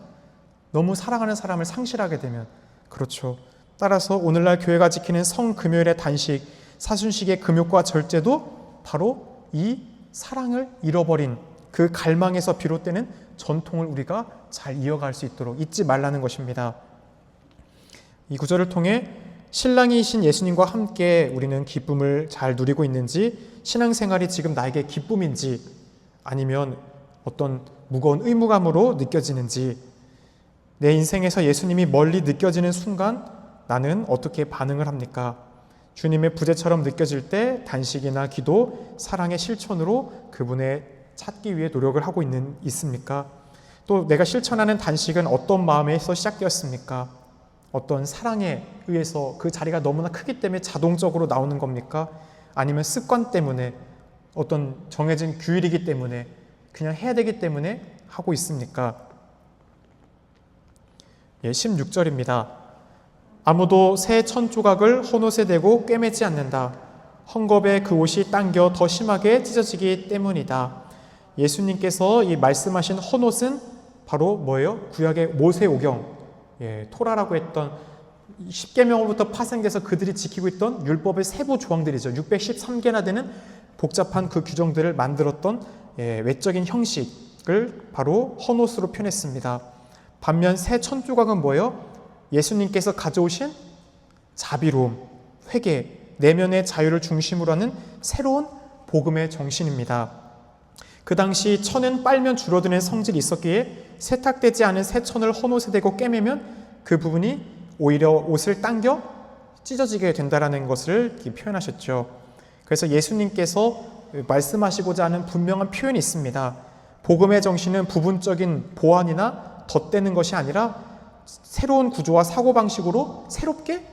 너무 사랑하는 사람을 상실하게 되면. 그렇죠. 따라서 오늘날 교회가 지키는 성금요일의 단식, 사순식의 금욕과 절제도 바로 이 사랑을 잃어버린 그 갈망에서 비롯되는 전통을 우리가 잘 이어갈 수 있도록 잊지 말라는 것입니다. 이 구절을 통해 신랑이신 예수님과 함께 우리는 기쁨을 잘 누리고 있는지, 신앙생활이 지금 나에게 기쁨인지 아니면 어떤 무거운 의무감으로 느껴지는지, 내 인생에서 예수님이 멀리 느껴지는 순간 나는 어떻게 반응을 합니까? 주님의 부재처럼 느껴질 때 단식이나 기도, 사랑의 실천으로 그분의 찾기 위해 노력을 하고 있습니까? 또 내가 실천하는 단식은 어떤 마음에서 시작되었습니까? 어떤 사랑에 의해서 그 자리가 너무나 크기 때문에 자동적으로 나오는 겁니까? 아니면 습관 때문에, 어떤 정해진 규율이기 때문에, 그냥 해야 되기 때문에 하고 있습니까? 16절입니다. 아무도 새 천 조각을 헌옷에 대고 꿰매지 않는다. 헝겊에 그 옷이 당겨 더 심하게 찢어지기 때문이다. 예수님께서 이 말씀하신 헌옷은 바로 뭐예요? 구약의 모세오경, 토라라고 했던 10계명으로부터 파생돼서 그들이 지키고 있던 율법의 세부 조항들이죠. 613개나 되는 복잡한 그 규정들을 만들었던 외적인 형식을 바로 헌옷으로 표현했습니다. 반면 새 천조각은 뭐예요? 예수님께서 가져오신 자비로움, 회개, 내면의 자유를 중심으로 하는 새로운 복음의 정신입니다. 그 당시 천은 빨면 줄어드는 성질이 있었기에 세탁되지 않은 새 천을 헌옷에 대고 꿰매면 그 부분이 오히려 옷을 당겨 찢어지게 된다는 것을 표현하셨죠. 그래서 예수님께서 말씀하시고자 하는 분명한 표현이 있습니다. 복음의 정신은 부분적인 보완이나 덧대는 것이 아니라 새로운 구조와 사고방식으로 새롭게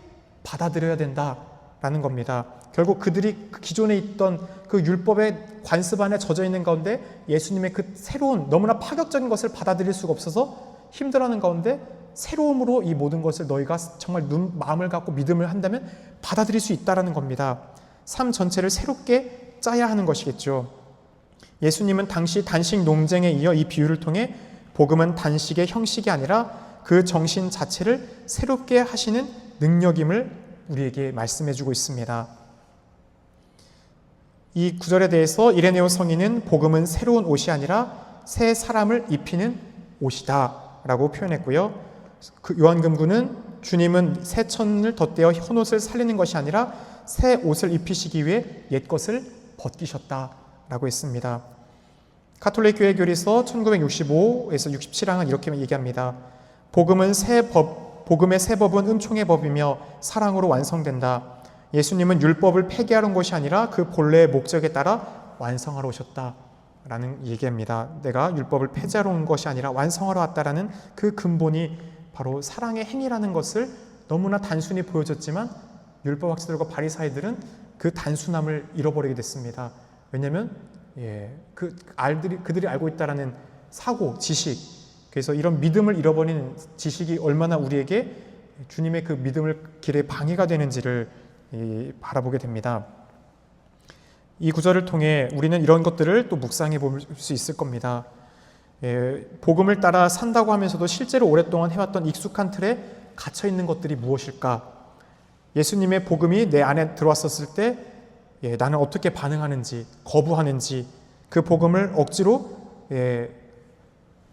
받아들여야 된다라는 겁니다. 결국 그들이 기존에 있던 그 율법의 관습 안에 젖어 있는 가운데 예수님의 그 새로운, 너무나 파격적인 것을 받아들일 수가 없어서 힘들어하는 가운데 새로움으로 이 모든 것을 너희가 정말 마음을 갖고 믿음을 한다면 받아들일 수 있다는 겁니다. 삶 전체를 새롭게 짜야 하는 것이겠죠. 예수님은 당시 단식 논쟁에 이어 이 비유를 통해 복음은 단식의 형식이 아니라 그 정신 자체를 새롭게 하시는 능력임을 우리에게 말씀해주고 있습니다. 이 구절에 대해서 이레네오 성인은 복음은 새로운 옷이 아니라 새 사람을 입히는 옷이다 라고 표현했고요. 그 요한금구는 주님은 새 천을 덧대어 헌옷을 살리는 것이 아니라 새 옷을 입히시기 위해 옛 것을 벗기셨다 라고 했습니다. 가톨릭 교회 교리서 1965에서 67항은 이렇게 얘기합니다. 복음의 새 법은 은총의 법이며 사랑으로 완성된다. 예수님은 율법을 폐기하러 것이 아니라 그 본래의 목적에 따라 완성하러 오셨다 라는 얘기입니다. 내가 율법을 폐지하러 온 것이 아니라 완성하러 왔다라는 그 근본이 바로 사랑의 행위라는 것을 너무나 단순히 보여줬지만 율법학자들과 바리사이들은 그 단순함을 잃어버리게 됐습니다. 왜냐하면 그들이 알고 있다라는 사고, 지식, 그래서 이런 믿음을 잃어버린 지식이 얼마나 우리에게 주님의 그 믿음을 길에 방해가 되는지를 바라보게 됩니다. 이 구절을 통해 우리는 이런 것들을 또 묵상해 볼 수 있을 겁니다. 복음을 따라 산다고 하면서도 실제로 오랫동안 해왔던 익숙한 틀에 갇혀 있는 것들이 무엇일까? 예수님의 복음이 내 안에 들어왔었을 때 나는 어떻게 반응하는지, 거부하는지, 그 복음을 억지로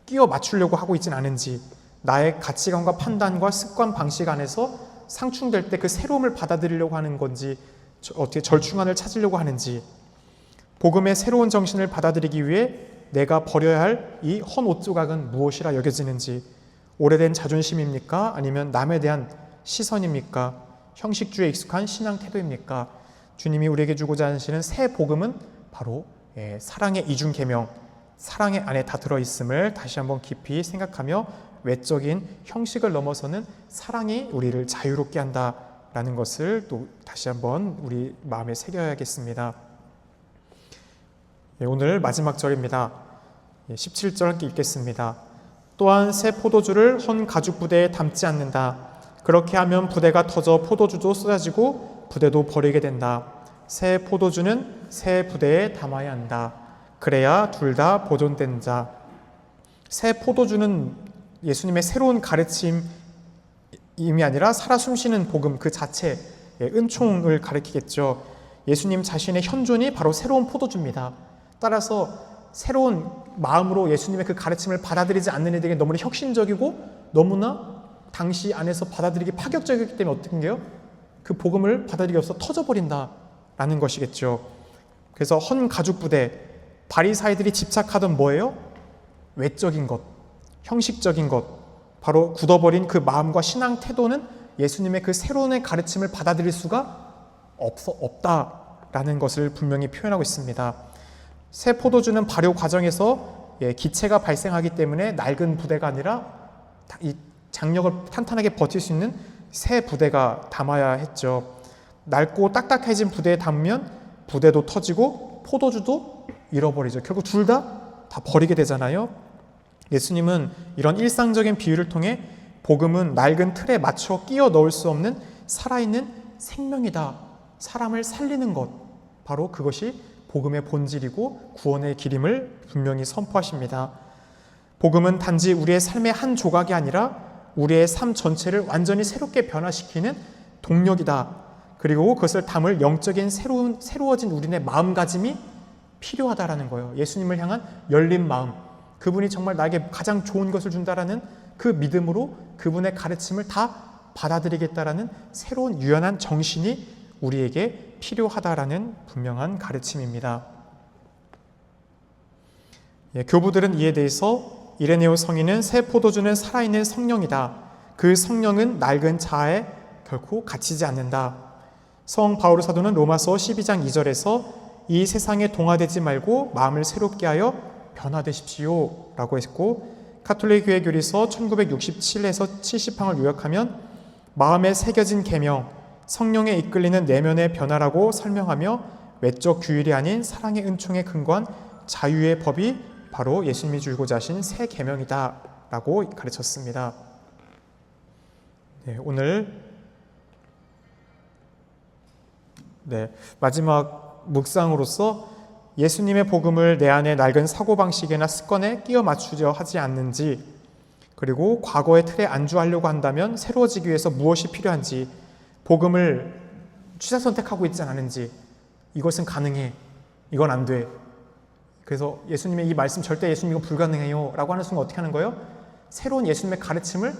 끼워 맞추려고 하고 있진 않은지, 나의 가치관과 판단과 습관 방식 안에서 상충될 때 그 새로움을 받아들이려고 하는 건지, 어떻게 절충안을 찾으려고 하는지, 복음의 새로운 정신을 받아들이기 위해 내가 버려야 할 이 헌 옷 조각은 무엇이라 여겨지는지, 오래된 자존심입니까? 아니면 남에 대한 시선입니까? 형식주의에 익숙한 신앙 태도입니까? 주님이 우리에게 주고자 하시는 새 복음은 바로 사랑의 이중 계명, 사랑의 안에 다 들어있음을 다시 한번 깊이 생각하며 외적인 형식을 넘어서는 사랑이 우리를 자유롭게 한다라는 것을 또 다시 한번 우리 마음에 새겨야겠습니다. 오늘 마지막 절입니다. 17절 읽겠습니다. 또한 새 포도주를 헌 가죽 부대에 담지 않는다. 그렇게 하면 부대가 터져 포도주도 쏟아지고 부대도 버리게 된다. 새 포도주는 새 부대에 담아야 한다. 그래야 둘 다 보존된다. 새 포도주는 예수님의 새로운 가르침이 아니라 살아 숨쉬는 복음 그 자체, 은총을 가리키겠죠. 예수님 자신의 현존이 바로 새로운 포도주입니다. 따라서 새로운 마음으로 예수님의 그 가르침을 받아들이지 않는 이들에게 너무나 혁신적이고 너무나 당시 안에서 받아들이기 파격적이기 때문에 어떻게 해요? 그 복음을 받아들이기 없어 터져버린다라는 것이겠죠. 그래서 헌 가죽 부대, 바리사이들이 집착하던 뭐예요? 외적인 것, 형식적인 것, 바로 굳어버린 그 마음과 신앙 태도는 예수님의 그 새로운 가르침을 받아들일 수가 없다라는 것을 분명히 표현하고 있습니다. 새 포도주는 발효 과정에서 기체가 발생하기 때문에 낡은 부대가 아니라 이 장력을 탄탄하게 버틸 수 있는 새 부대가 담아야 했죠. 낡고 딱딱해진 부대에 담으면 부대도 터지고 포도주도 잃어버리죠. 결국 둘 다 버리게 되잖아요. 예수님은 이런 일상적인 비유를 통해 복음은 낡은 틀에 맞춰 끼워 넣을 수 없는 살아있는 생명이다. 사람을 살리는 것, 바로 그것이 복음의 본질이고 구원의 길임을 분명히 선포하십니다. 복음은 단지 우리의 삶의 한 조각이 아니라 우리의 삶 전체를 완전히 새롭게 변화시키는 동력이다. 그리고 그것을 담을 영적인 새로워진 우리의 마음가짐이 필요하다라는 거예요. 예수님을 향한 열린 마음, 그분이 정말 나에게 가장 좋은 것을 준다라는 그 믿음으로 그분의 가르침을 다 받아들이겠다라는 새로운 유연한 정신이 우리에게 필요하다라는 분명한 가르침입니다. 교부들은 이에 대해서 이레네오 성인은 새 포도주는 살아있는 성령이다. 그 성령은 낡은 자아에 결코 갇히지 않는다. 성 바오로 사도는 로마서 12장 2절에서 이 세상에 동화되지 말고 마음을 새롭게 하여 변화되십시오 라고 했고, 가톨릭 교회 교리서 1967에서 70항을 요약하면 마음에 새겨진 계명, 성령에 이끌리는 내면의 변화라고 설명하며 외적 규율이 아닌 사랑의 은총에 근거한 자유의 법이 바로 예수님이 주고자 하신 새 계명이다 라고 가르쳤습니다. 오늘 마지막 묵상으로서 예수님의 복음을 내 안에 낡은 사고방식이나 습관에 끼워 맞추려 하지 않는지, 그리고 과거의 틀에 안주하려고 한다면 새로워지기 위해서 무엇이 필요한지, 복음을 취사 선택하고 있지 않은지, 이것은 가능해, 이건 안 돼. 그래서 예수님의 이 말씀 절대 예수님 이거 불가능해요 라고 하는 순간 어떻게 하는 거예요? 새로운 예수님의 가르침을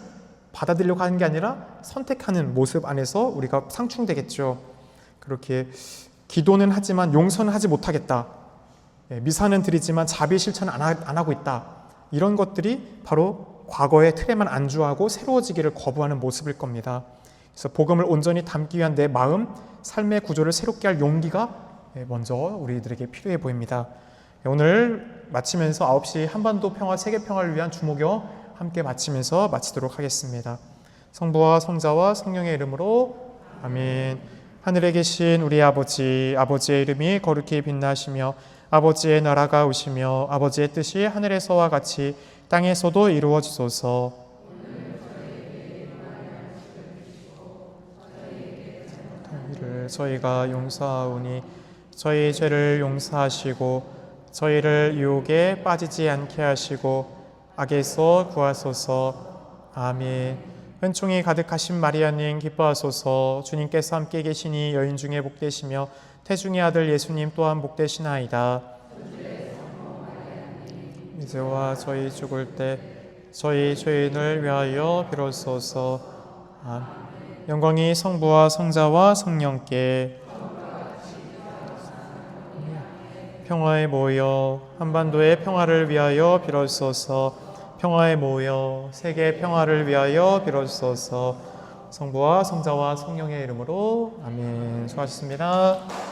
받아들이려고 하는 게 아니라 선택하는 모습 안에서 우리가 상충되겠죠. 그렇게 기도는 하지만 용서는 하지 못하겠다, 미사는 드리지만 자비 실천은 안 하고 있다, 이런 것들이 바로 과거의 틀에만 안주하고 새로워지기를 거부하는 모습일 겁니다. 그래서 복음을 온전히 담기 위한 내 마음, 삶의 구조를 새롭게 할 용기가 먼저 우리들에게 필요해 보입니다. 오늘 마치면서 9시 한반도 평화, 세계 평화를 위한 주목여 함께 마치면서 마치도록 하겠습니다. 성부와 성자와 성령의 이름으로 아멘. 하늘에 계신 우리 아버지, 아버지의 이름이 거룩히 빛나시며 아버지의 나라가 오시며 아버지의 뜻이 하늘에서와 같이 땅에서도 이루어지소서. 저희가 용서하오니 저희 죄를 용서하시고 저희를 유혹에 빠지지 않게 하시고 악에서 구하소서. 아멘. 은총이 가득하신 마리아님 기뻐하소서. 주님께서 함께 계시니 여인 중에 복되시며 태중의 아들 예수님 또한 복되시나이다. 이제와 저희 죽을 때 저희 죄인을 위하여 빌어주소서. 아멘. 영광이 성부와 성자와 성령께 평화에 모여 한반도의 평화를 위하여 빌어주소서. 평화에 모여 세계 평화를 위하여 빌어주소서. 성부와 성자와 성령의 이름으로 아멘. 수고하셨습니다.